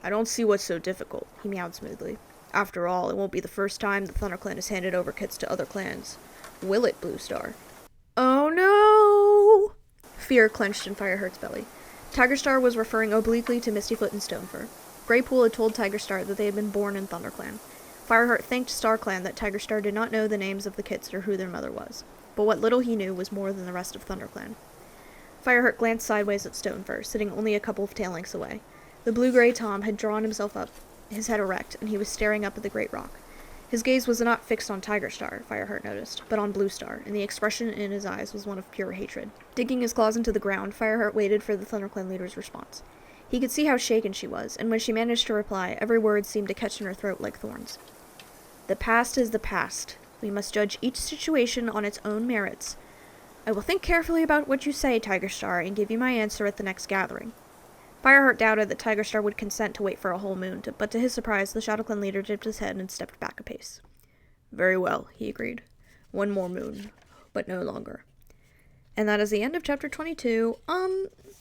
A: "I don't see what's so difficult," he meowed smoothly. "After all, it won't be the first time the ThunderClan has handed over kits to other clans. Will it, Bluestar?" "Oh no!" Fear clenched in Fireheart's belly. Tigerstar was referring obliquely to Mistyfoot and Stonefur. Greypool had told Tigerstar that they had been born in ThunderClan. Fireheart thanked StarClan that Tigerstar did not know the names of the kits or who their mother was, but what little he knew was more than the rest of ThunderClan. Fireheart glanced sideways at Stonefur, sitting only a couple of tail lengths away. The blue-gray Tom had drawn himself up, his head erect, and he was staring up at the great rock. His gaze was not fixed on Tigerstar, Fireheart noticed, but on Bluestar, and the expression in his eyes was one of pure hatred. Digging his claws into the ground, Fireheart waited for the ThunderClan leader's response. He could see how shaken she was, and when she managed to reply, every word seemed to catch in her throat like thorns. "The past is the past. We must judge each situation on its own merits. I will think carefully about what you say, Tigerstar, and give you my answer at the next gathering." Fireheart doubted that Tigerstar would consent to wait for a whole moon, but to his surprise, the ShadowClan leader dipped his head and stepped back a pace. "Very well," he agreed. "One more moon, but no longer." And that is the end of chapter 22.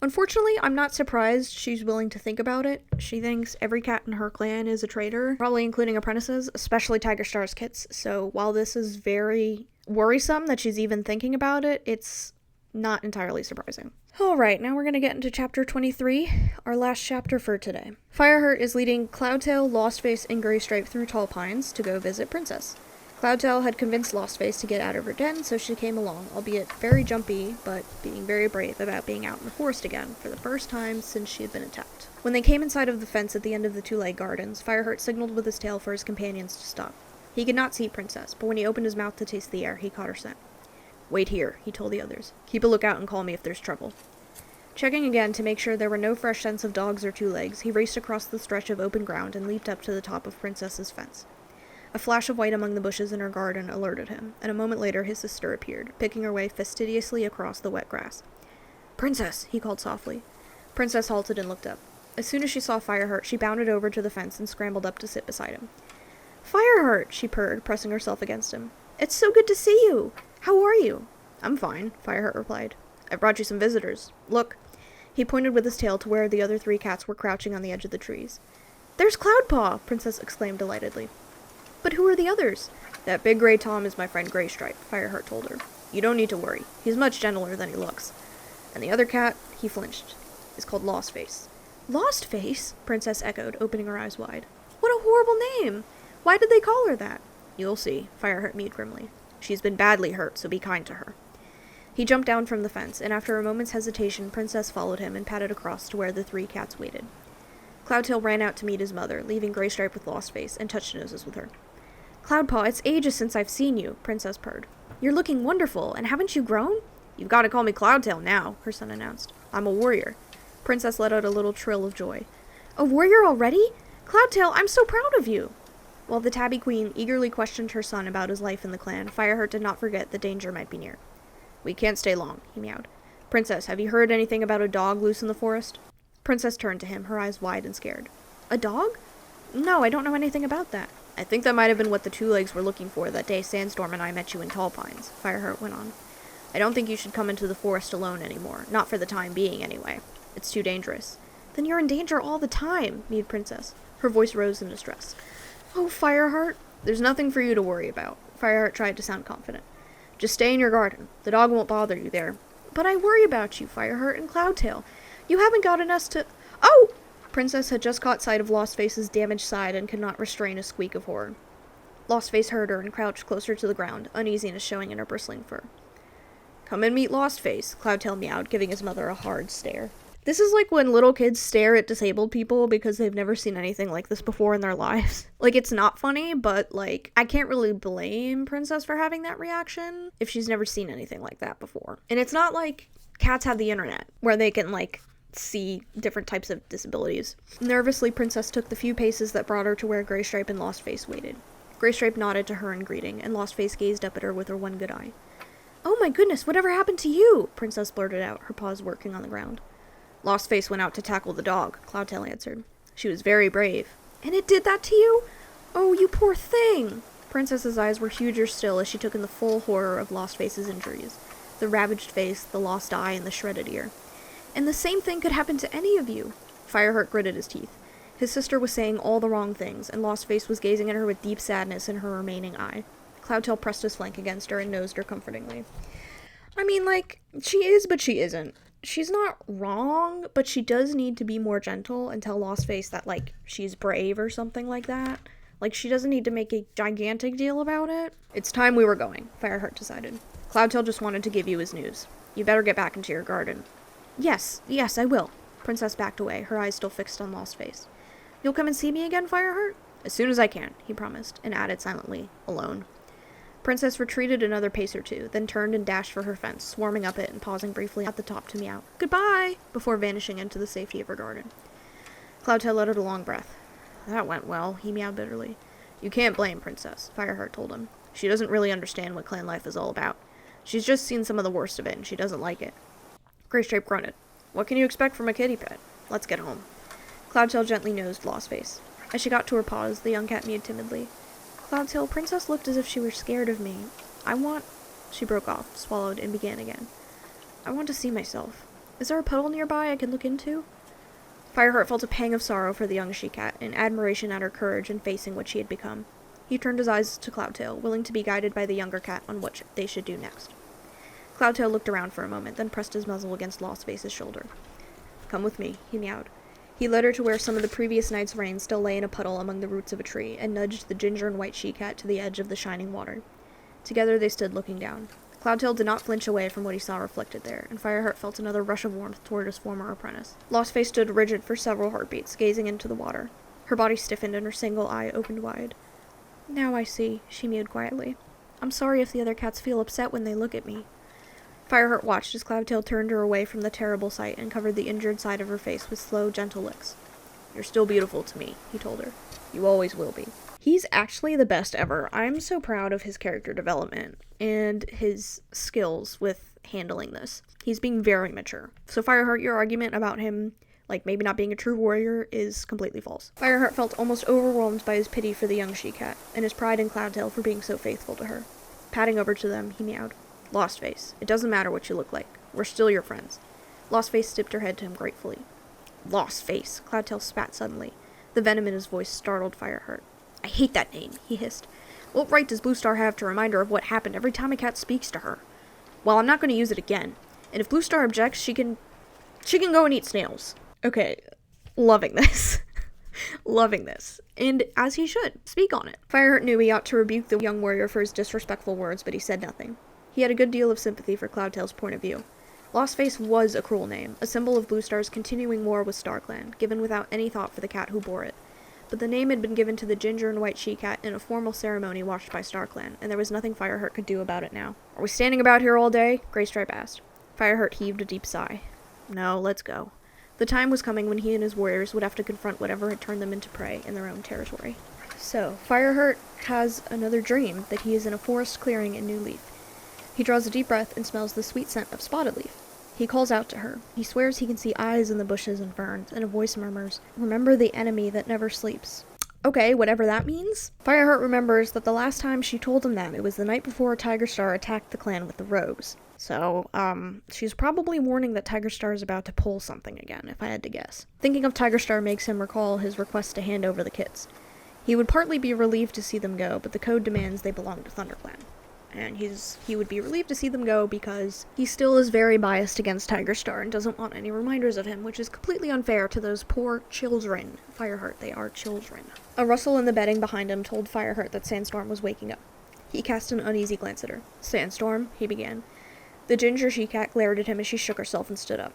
A: Unfortunately, I'm not surprised she's willing to think about it. She thinks every cat in her clan is a traitor, probably including apprentices, especially Tigerstar's kits. So while this is very worrisome that she's even thinking about it, it's not entirely surprising. Alright, now we're going to get into chapter 23, our last chapter for today. Fireheart is leading Cloudtail, Lostface, and Graystripe through Tall Pines to go visit Princess. Cloudtail had convinced Lostface to get out of her den, so she came along, albeit very jumpy, but being very brave about being out in the forest again, for the first time since she had been attacked. When they came inside of the fence at the end of the two-leg gardens, Fireheart signaled with his tail for his companions to stop. He could not see Princess, but when he opened his mouth to taste the air, he caught her scent. "Wait here," he told the others. "Keep a lookout and call me if there's trouble." Checking again to make sure there were no fresh scents of dogs or two-legs, he raced across the stretch of open ground and leaped up to the top of Princess's fence. A flash of white among the bushes in her garden alerted him, and a moment later his sister appeared, picking her way fastidiously across the wet grass. "Princess!" he called softly. Princess halted and looked up. As soon as she saw Fireheart, she bounded over to the fence and scrambled up to sit beside him. "Fireheart!" she purred, pressing herself against him. "It's so good to see you! How are you?" "I'm fine," Fireheart replied. "I brought you some visitors. Look." He pointed with his tail to where the other three cats were crouching on the edge of the trees. "There's Cloudpaw!" Princess exclaimed delightedly. "But who are the others?" "That big gray Tom is my friend Graystripe," Fireheart told her. "You don't need to worry. He's much gentler than he looks. And the other cat," he flinched, "is called Lostface." "Lostface?" Princess echoed, opening her eyes wide. "What a horrible name! Why did they call her that?" "You'll see," Fireheart mewed grimly. "She's been badly hurt, so be kind to her." He jumped down from the fence, and after a moment's hesitation, Princess followed him and padded across to where the three cats waited. Cloudtail ran out to meet his mother, leaving Graystripe with Lostface, and touched noses with her. "Cloudpaw, it's ages since I've seen you," Princess purred. "You're looking wonderful, and haven't you grown?" "You've got to call me Cloudtail now," her son announced. "I'm a warrior." Princess let out a little trill of joy. "A warrior already? Cloudtail, I'm so proud of you!" While the Tabby Queen eagerly questioned her son about his life in the clan, Fireheart did not forget that danger might be near. "We can't stay long," he meowed. "Princess, have you heard anything about a dog loose in the forest?" Princess turned to him, her eyes wide and scared. "A dog? No, I don't know anything about that." "I think that might have been what the two legs were looking for that day Sandstorm and I met you in Tall Pines," Fireheart went on. "I don't think you should come into the forest alone anymore, not for the time being anyway. It's too dangerous." "Then you're in danger all the time," mewed Princess. Her voice rose in distress. "Oh, Fireheart." "There's nothing for you to worry about." Fireheart tried to sound confident. "Just stay in your garden. The dog won't bother you there." "But I worry about you, Fireheart and Cloudtail. You haven't gotten us to—" "Oh!" Princess had just caught sight of Lostface's damaged side and could not restrain a squeak of horror. Lostface heard her and crouched closer to the ground, uneasiness showing in her bristling fur. "Come and meet Lostface," Cloudtail meowed, giving his mother a hard stare. This is like when little kids stare at disabled people because they've never seen anything like this before in their lives. Like, it's not funny, but, like, I can't really blame Princess for having that reaction if she's never seen anything like that before. And it's not like cats have the internet, where they can, like, see different types of disabilities. Nervously, Princess took the few paces that brought her to where Graystripe and Lostface waited. Graystripe nodded to her in greeting, and Lostface gazed up at her with her one good eye. "Oh my goodness, whatever happened to you?" Princess blurted out, her paws working on the ground. "Lostface went out to tackle the dog," Cloudtail answered. "She was very brave." "And it did that to you? Oh, you poor thing!" Princess's eyes were huger still as she took in the full horror of Lostface's injuries. The ravaged face, the lost eye, and the shredded ear. "And the same thing could happen to any of you." Fireheart gritted his teeth. His sister was saying all the wrong things, and Lostface was gazing at her with deep sadness in her remaining eye. Cloudtail pressed his flank against her and nosed her comfortingly. "I mean, like, she is, but she isn't. She's not wrong, but she does need to be more gentle and tell Lostface that, like, she's brave or something like that. Like, she doesn't need to make a gigantic deal about it." "It's time we were going," Fireheart decided. "Cloudtail just wanted to give you his news. You better get back into your garden." Yes, I will." Princess backed away, her eyes still fixed on Lostface. "You'll come and see me again, Fireheart?" "As soon as I can," he promised, and added silently, "alone." Princess retreated another pace or two, then turned and dashed for her fence, swarming up it and pausing briefly at the top to meow, "Goodbye!" before vanishing into the safety of her garden. Cloudtail uttered a long breath. "That went well," he meowed bitterly. "You can't blame Princess," Fireheart told him. "She doesn't really understand what clan life is all about. She's just seen some of the worst of it, and she doesn't like it." Graystripe grunted. "What can you expect from a kitty pet? Let's get home." Cloudtail gently nosed Lostface. As she got to her paws, the young cat mewed timidly. "Cloudtail, Princess looked as if she were scared of me. She broke off, swallowed, and began again. "I want to see myself. Is there a puddle nearby I can look into?" Fireheart felt a pang of sorrow for the young she-cat, and admiration at her courage in facing what she had become. He turned his eyes to Cloudtail, willing to be guided by the younger cat on what they should do next. Cloudtail looked around for a moment, then pressed his muzzle against Lostface's shoulder. "Come with me," he meowed. He led her to where some of the previous night's rain still lay in a puddle among the roots of a tree, and nudged the ginger and white she-cat to the edge of the shining water. Together they stood looking down. Cloudtail did not flinch away from what he saw reflected there, and Fireheart felt another rush of warmth toward his former apprentice. Lostface stood rigid for several heartbeats, gazing into the water. Her body stiffened and her single eye opened wide. "Now I see," she mewed quietly. "I'm sorry if the other cats feel upset when they look at me." Fireheart watched as Cloudtail turned her away from the terrible sight and covered the injured side of her face with slow, gentle licks. "You're still beautiful to me," he told her. "You always will be." He's actually the best ever. I'm so proud of his character development and his skills with handling this. He's being very mature. So Fireheart, your argument about him, like, maybe not being a true warrior is completely false. Fireheart felt almost overwhelmed by his pity for the young she-cat, and his pride in Cloudtail for being so faithful to her. Padding over to them, he meowed. "Lostface, it doesn't matter what you look like. We're still your friends." Lostface tipped her head to him gratefully. "Lostface," Cloudtail spat suddenly. The venom in his voice startled Fireheart. "I hate that name," he hissed. "What right does Bluestar have to remind her of what happened every time a cat speaks to her? Well, I'm not going to use it again. And if Bluestar objects, she can go and eat snails." Okay, loving this. Loving this. And as he should. Speak on it. Fireheart knew he ought to rebuke the young warrior for his disrespectful words, but he said nothing. He had a good deal of sympathy for Cloudtail's point of view. Lostface was a cruel name, a symbol of Bluestar's continuing war with StarClan, given without any thought for the cat who bore it. But the name had been given to the ginger and white she-cat in a formal ceremony watched by StarClan, and there was nothing Fireheart could do about it now. "Are we standing about here all day?" Graystripe asked. Fireheart heaved a deep sigh. "No, let's go." The time was coming when he and his warriors would have to confront whatever had turned them into prey in their own territory. So, Fireheart has another dream that he is in a forest clearing in New Leaf. He draws a deep breath and smells the sweet scent of spotted leaf. He calls out to her. He swears he can see eyes in the bushes and ferns, and a voice murmurs, "Remember the enemy that never sleeps." Okay, whatever that means. Fireheart remembers that the last time she told him that, it was the night before Tigerstar attacked the clan with the rogues. So, she's probably warning that Tigerstar is about to pull something again, if I had to guess. Thinking of Tigerstar makes him recall his request to hand over the kits. He would partly be relieved to see them go, but the code demands they belong to ThunderClan. And he would be relieved to see them go because he still is very biased against Tigerstar and doesn't want any reminders of him, which is completely unfair to those poor children. Fireheart, they are children. A rustle in the bedding behind him told Fireheart that Sandstorm was waking up. He cast an uneasy glance at her. "Sandstorm," he began. The ginger she-cat glared at him as she shook herself and stood up.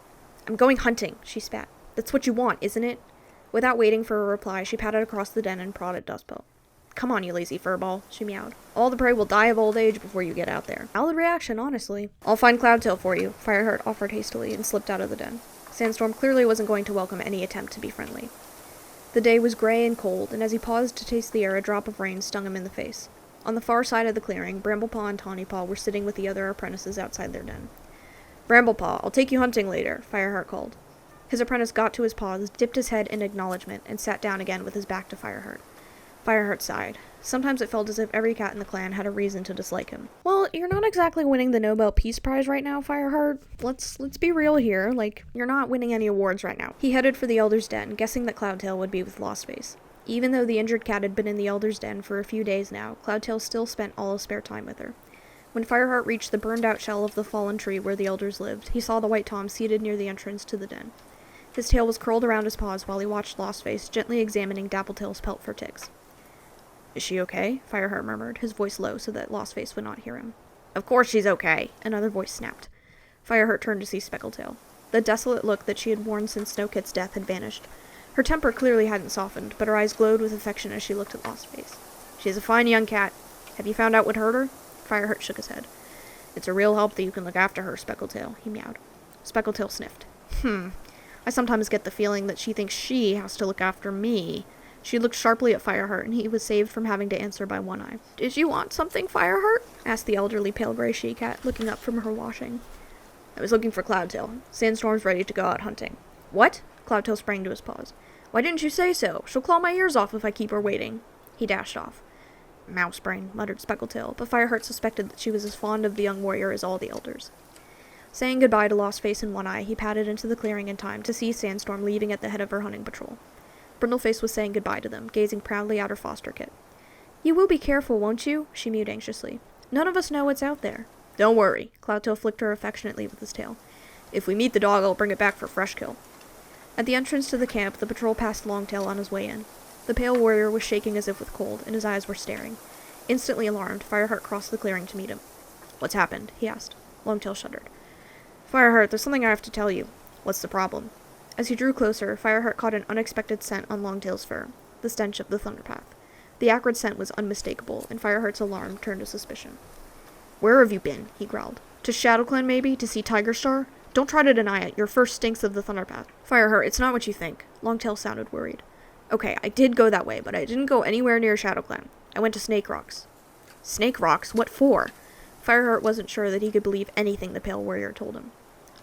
A: "I'm going hunting," she spat. "That's what you want, isn't it?" Without waiting for a reply, she patted across the den and prodded Dustbolt. "Come on, you lazy furball," she meowed. "All the prey will die of old age before you get out there." Valid reaction, honestly. "I'll find Cloudtail for you," Fireheart offered hastily and slipped out of the den. Sandstorm clearly wasn't going to welcome any attempt to be friendly. The day was gray and cold, and as he paused to taste the air, a drop of rain stung him in the face. On the far side of the clearing, Bramblepaw and Tawnypaw were sitting with the other apprentices outside their den. "Bramblepaw, I'll take you hunting later," Fireheart called. His apprentice got to his paws, dipped his head in acknowledgement, and sat down again with his back to Fireheart. Fireheart sighed. Sometimes it felt as if every cat in the clan had a reason to dislike him. "Well, you're not exactly winning the Nobel Peace Prize right now, Fireheart. Let's be real here. You're not winning any awards right now." He headed for the Elder's Den, guessing that Cloudtail would be with Lostface. Even though the injured cat had been in the Elder's Den for a few days now, Cloudtail still spent all his spare time with her. When Fireheart reached the burned-out shell of the fallen tree where the elders lived, he saw the White Tom seated near the entrance to the den. His tail was curled around his paws while he watched Lostface gently examining Dappletail's pelt for ticks. "Is she okay?" Fireheart murmured, his voice low so that Lostface would not hear him. "Of course she's okay," another voice snapped. Fireheart turned to see Speckletail. The desolate look that she had worn since Snowkit's death had vanished. Her temper clearly hadn't softened, but her eyes glowed with affection as she looked at Lostface. "She's a fine young cat. Have you found out what hurt her?" Fireheart shook his head. "It's a real help that you can look after her, Speckletail," he meowed. Speckletail sniffed. I sometimes get the feeling that she thinks she has to look after me." She looked sharply at Fireheart, and he was saved from having to answer by one eye. "Did you want something, Fireheart?" asked the elderly pale gray she-cat, looking up from her washing. "I was looking for Cloudtail. Sandstorm's ready to go out hunting." "What?" Cloudtail sprang to his paws. "Why didn't you say so? She'll claw my ears off if I keep her waiting." He dashed off. "Mousebrain," muttered Speckletail, but Fireheart suspected that she was as fond of the young warrior as all the elders. Saying goodbye to Lostface in one eye, he padded into the clearing in time to see Sandstorm leaving at the head of her hunting patrol. Brindleface was saying goodbye to them, gazing proudly at her foster kit. "You will be careful, won't you?" she mewed anxiously. "None of us know what's out there." "Don't worry," Cloudtail flicked her affectionately with his tail. "If we meet the dog, I'll bring it back for fresh kill." At the entrance to the camp, the patrol passed Longtail on his way in. The pale warrior was shaking as if with cold, and his eyes were staring. Instantly alarmed, Fireheart crossed the clearing to meet him. "What's happened?" he asked. Longtail shuddered. "Fireheart, there's something I have to tell you." "What's the problem?" As he drew closer, Fireheart caught an unexpected scent on Longtail's fur, the stench of the Thunderpath. The acrid scent was unmistakable, and Fireheart's alarm turned to suspicion. "Where have you been?" he growled. "To ShadowClan, maybe? To see Tigerstar? Don't try to deny it. Your fur stinks of the Thunderpath." "Fireheart, it's not what you think." Longtail sounded worried. "Okay, I did go that way, but I didn't go anywhere near ShadowClan. I went to Snake Rocks." "Snake Rocks? What for?" Fireheart wasn't sure that he could believe anything the pale warrior told him.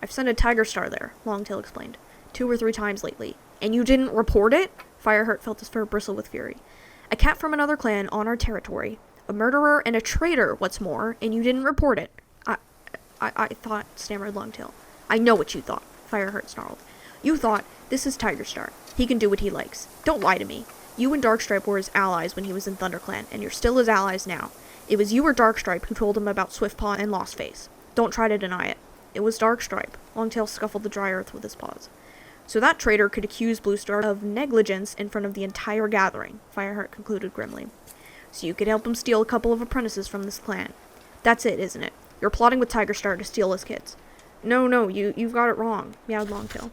A: "I've sent a Tigerstar there," Longtail explained. 2 or 3 times lately. "And you didn't report it?" Fireheart felt his fur bristle with fury. "A cat from another clan on our territory. A murderer and a traitor, what's more, and you didn't report it." I thought," stammered Longtail. "I know what you thought," Fireheart snarled. "You thought, this is Tigerstar. He can do what he likes. Don't lie to me. You and Darkstripe were his allies when he was in ThunderClan, and you're still his allies now. It was you or Darkstripe who told him about Swiftpaw and Lostface. Don't try to deny it." "It was Darkstripe." Longtail scuffled the dry earth with his paws. "So that traitor could accuse Bluestar of negligence in front of the entire gathering," Fireheart concluded grimly. "So you could help him steal a couple of apprentices from this clan. That's it, isn't it? You're plotting with Tigerstar to steal his kids." No, you've got it wrong," meowed Longtail.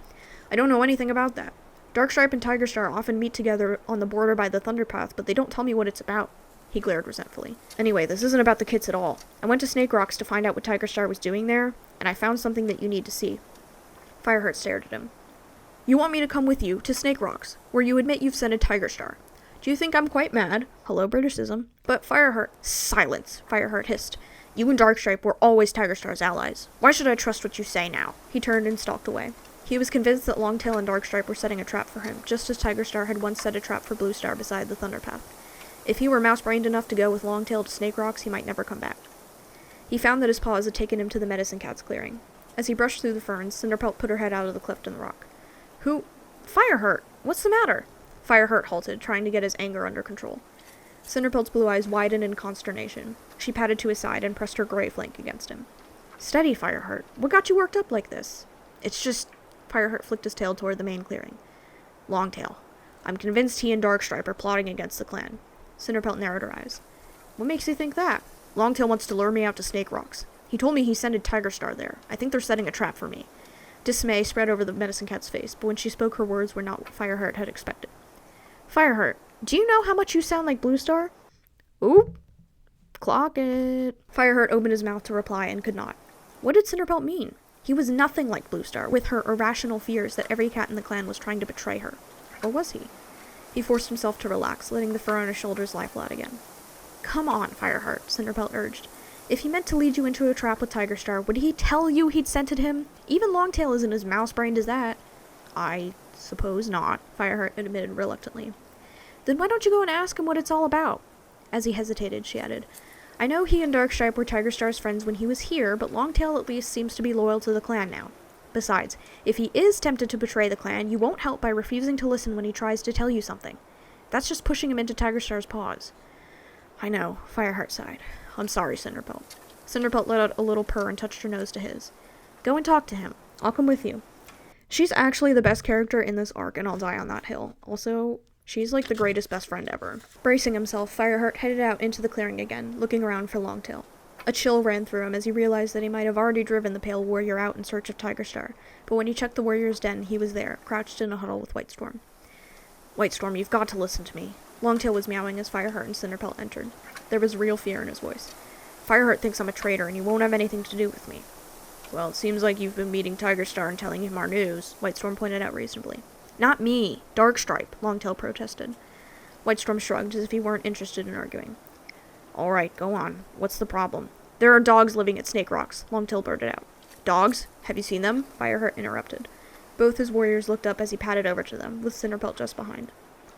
A: "I don't know anything about that. Darkstripe and Tigerstar often meet together on the border by the Thunderpath, but they don't tell me what it's about." He glared resentfully. "Anyway, this isn't about the kits at all. I went to Snake Rocks to find out what Tigerstar was doing there, and I found something that you need to see." Fireheart stared at him. "You want me to come with you to Snake Rocks, where you admit you've sent a Tigerstar? Do you think I'm quite mad? Hello, Briticism. But Fireheart... Silence, Fireheart hissed. You and Darkstripe were always Tigerstar's allies. Why should I trust what you say now? He turned and stalked away. He was convinced that Longtail and Darkstripe were setting a trap for him, just as Tigerstar had once set a trap for Bluestar beside the Thunderpath. If he were mouse-brained enough to go with Longtail to Snake Rocks, he might never come back. He found that his paws had taken him to the Medicine Cat's clearing. As he brushed through the ferns, Cinderpelt put her head out of the cleft in the rock. Who? Fireheart! What's the matter? Fireheart halted, trying to get his anger under control. Cinderpelt's blue eyes widened in consternation. She patted to his side and pressed her gray flank against him. Steady, Fireheart. What got you worked up like this? It's just... Fireheart flicked his tail toward the main clearing. Longtail. I'm convinced he and Darkstripe are plotting against the clan. Cinderpelt narrowed her eyes. What makes you think that? Longtail wants to lure me out to Snake Rocks. He told me he sent Tigerstar there. I think they're setting a trap for me. Dismay spread over the Medicine Cat's face, but when she spoke, her words were not what Fireheart had expected. Fireheart, do you know how much you sound like Bluestar? Oop. Clock it. Fireheart opened his mouth to reply and could not. What did Cinderpelt mean? He was nothing like Bluestar, with her irrational fears that every cat in the clan was trying to betray her. Or was he? He forced himself to relax, letting the fur on his shoulders lie flat again. Come on, Fireheart, Cinderpelt urged. If he meant to lead you into a trap with Tigerstar, would he tell you he'd scented him? Even Longtail isn't as mouse-brained as that. I suppose not, Fireheart admitted reluctantly. Then why don't you go and ask him what it's all about? As he hesitated, she added, I know he and Darkstripe were Tigerstar's friends when he was here, but Longtail at least seems to be loyal to the clan now. Besides, if he is tempted to betray the clan, you won't help by refusing to listen when he tries to tell you something. That's just pushing him into Tigerstar's paws. I know, Fireheart sighed. I'm sorry, Cinderpelt. Cinderpelt let out a little purr and touched her nose to his. Go and talk to him. I'll come with you. She's actually the best character in this arc, and I'll die on that hill. Also, she's like the greatest best friend ever. Bracing himself, Fireheart headed out into the clearing again, looking around for Longtail. A chill ran through him as he realized that he might have already driven the pale warrior out in search of Tigerstar, but when he checked the warrior's den, he was there, crouched in a huddle with Whitestorm. Whitestorm, you've got to listen to me. Longtail was meowing as Fireheart and Cinderpelt entered. There was real fear in his voice. Fireheart thinks I'm a traitor, and you won't have anything to do with me. Well, it seems like you've been meeting Tigerstar and telling him our news, Whitestorm pointed out reasonably. Not me, Darkstripe, Longtail protested. Whitestorm shrugged as if he weren't interested in arguing. All right, go on. What's the problem? There are dogs living at Snake Rocks, Longtail blurted out. Dogs? Have you seen them? Fireheart interrupted. Both his warriors looked up as he padded over to them, with Cinderpelt just behind.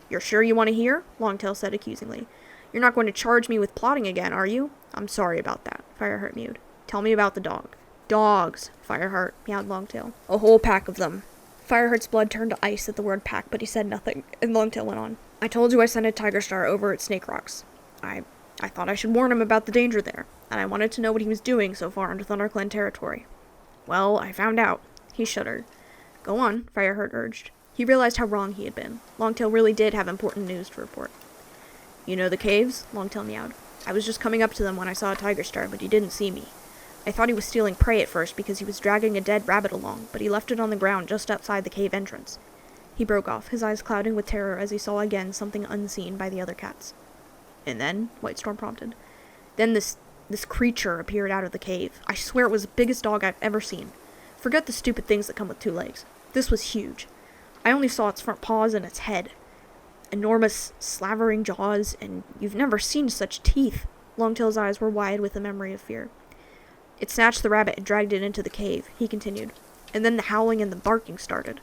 A: You're sure you want to hear? Longtail said accusingly. You're not going to charge me with plotting again, are you? I'm sorry about that, Fireheart mewed. Tell me about the dog. Dogs, Fireheart, meowed Longtail. A whole pack of them. Fireheart's blood turned to ice at the word pack, but he said nothing, and Longtail went on. I told you I sent a Tigerstar over at Snake Rocks. I thought I should warn him about the danger there, and I wanted to know what he was doing so far into ThunderClan territory. Well, I found out. He shuddered. Go on, Fireheart urged. He realized how wrong he had been. Longtail really did have important news to report. You know the caves? Longtail meowed. I was just coming up to them when I saw a Tigerstar, but he didn't see me. I thought he was stealing prey at first because he was dragging a dead rabbit along, but he left it on the ground just outside the cave entrance. He broke off, his eyes clouding with terror as he saw again something unseen by the other cats. And then? Whitestorm prompted. Then this creature appeared out of the cave. I swear it was the biggest dog I've ever seen. Forget the stupid things that come with 2 legs. This was huge. I only saw its front paws and its head. Enormous, slavering jaws, and you've never seen such teeth. Longtail's eyes were wide with the memory of fear. It snatched the rabbit and dragged it into the cave, he continued. And then the howling and the barking started.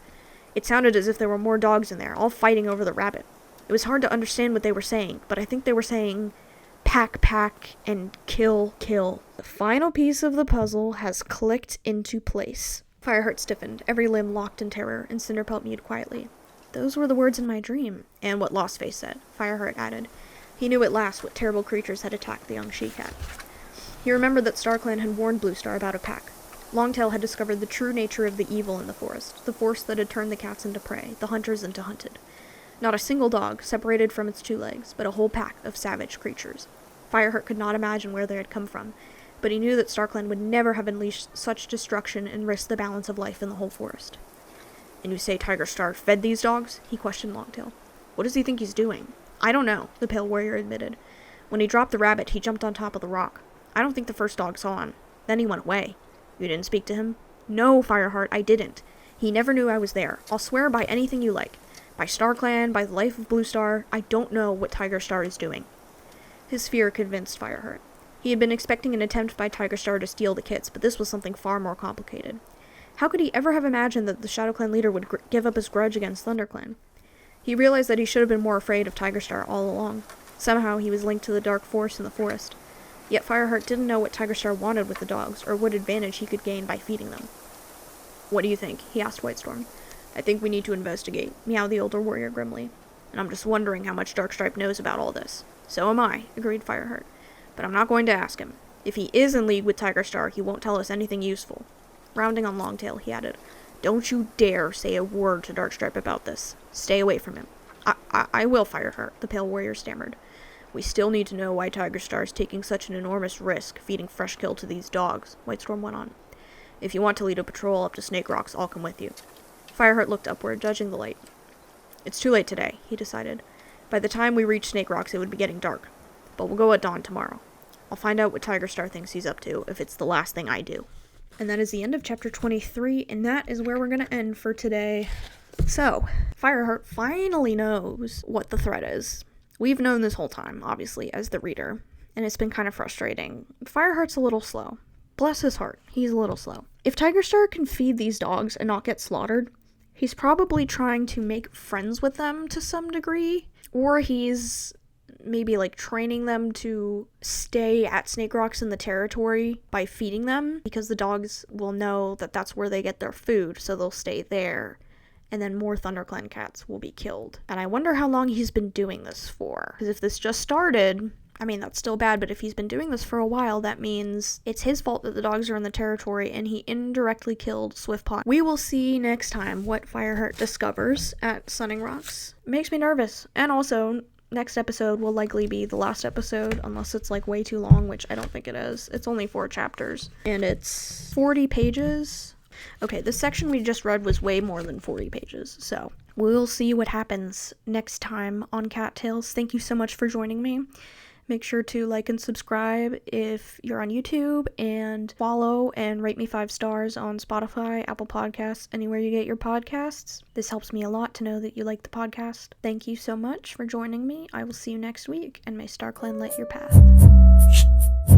A: It sounded as if there were more dogs in there, all fighting over the rabbit. It was hard to understand what they were saying, but I think they were saying pack, pack, and kill, kill. The final piece of the puzzle has clicked into place. Fireheart stiffened, every limb locked in terror, and Cinderpelt mewed quietly. Those were the words in my dream, and what Lostface said, Fireheart added. He knew at last what terrible creatures had attacked the young she-cat. He remembered that StarClan had warned Bluestar about a pack. Longtail had discovered the true nature of the evil in the forest, the force that had turned the cats into prey, the hunters into hunted. Not a single dog, separated from its 2 legs, but a whole pack of savage creatures. Fireheart could not imagine where they had come from, but he knew that StarClan would never have unleashed such destruction and risked the balance of life in the whole forest. And you say Tigerstar fed these dogs? He questioned Longtail. What does he think he's doing? I don't know, the pale warrior admitted. When he dropped the rabbit, he jumped on top of the rock. I don't think the first dog saw him. Then he went away. You didn't speak to him? No, Fireheart, I didn't. He never knew I was there. I'll swear by anything you like. By StarClan, by the life of Bluestar, I don't know what Tigerstar is doing. His fear convinced Fireheart. He had been expecting an attempt by Tigerstar to steal the kits, but this was something far more complicated. How could he ever have imagined that the ShadowClan leader would give up his grudge against ThunderClan? He realized that he should have been more afraid of Tigerstar all along. Somehow he was linked to the dark force in the forest. Yet Fireheart didn't know what Tigerstar wanted with the dogs, or what advantage he could gain by feeding them. "What do you think?" he asked Whitestorm. "I think we need to investigate," meowed the older warrior grimly. "And I'm just wondering how much Darkstripe knows about all this." "So am I," agreed Fireheart. "But I'm not going to ask him. If he is in league with Tigerstar, he won't tell us anything useful." Rounding on Longtail, he added, "Don't you dare say a word to Darkstripe about this. Stay away from him." I will, Fireheart," the pale warrior stammered. "We still need to know why Tigerstar is taking such an enormous risk feeding fresh kill to these dogs," Whitestorm went on. "If you want to lead a patrol up to Snake Rocks, I'll come with you." Fireheart looked upward, judging the light. "It's too late today," he decided. "By the time we reach Snake Rocks, it would be getting dark. But we'll go at dawn tomorrow. I'll find out what Tigerstar thinks he's up to, if it's the last thing I do." And that is the end of chapter 23, and that is where we're going to end for today. So, Fireheart finally knows what the threat is. We've known this whole time, obviously, as the reader, and it's been kind of frustrating. Fireheart's a little slow. Bless his heart, he's a little slow. If Tigerstar can feed these dogs and not get slaughtered, he's probably trying to make friends with them to some degree, or he's maybe like training them to stay at Snake Rocks in the territory by feeding them, because the dogs will know that that's where they get their food, so they'll stay there, and then more ThunderClan cats will be killed. And I wonder how long he's been doing this for, because if this just started, I mean, that's still bad, but if he's been doing this for a while, that means it's his fault that the dogs are in the territory, and he indirectly killed Swiftpaw. We will see next time what Fireheart discovers at Sunning Rocks. It makes me nervous, and also next episode will likely be the last episode, unless it's like way too long, which I don't think it is. It's only 4 chapters, and it's 40 pages. Okay, this section we just read was way more than 40 pages, so we'll see what happens next time on Cat Tales. Thank you so much for joining me. Make sure to like and subscribe if you're on YouTube, and follow and rate me 5 stars on Spotify, Apple Podcasts, anywhere you get your podcasts. This helps me a lot to know that you like the podcast. Thank you so much for joining me. I will see you next week, and may StarClan light your path.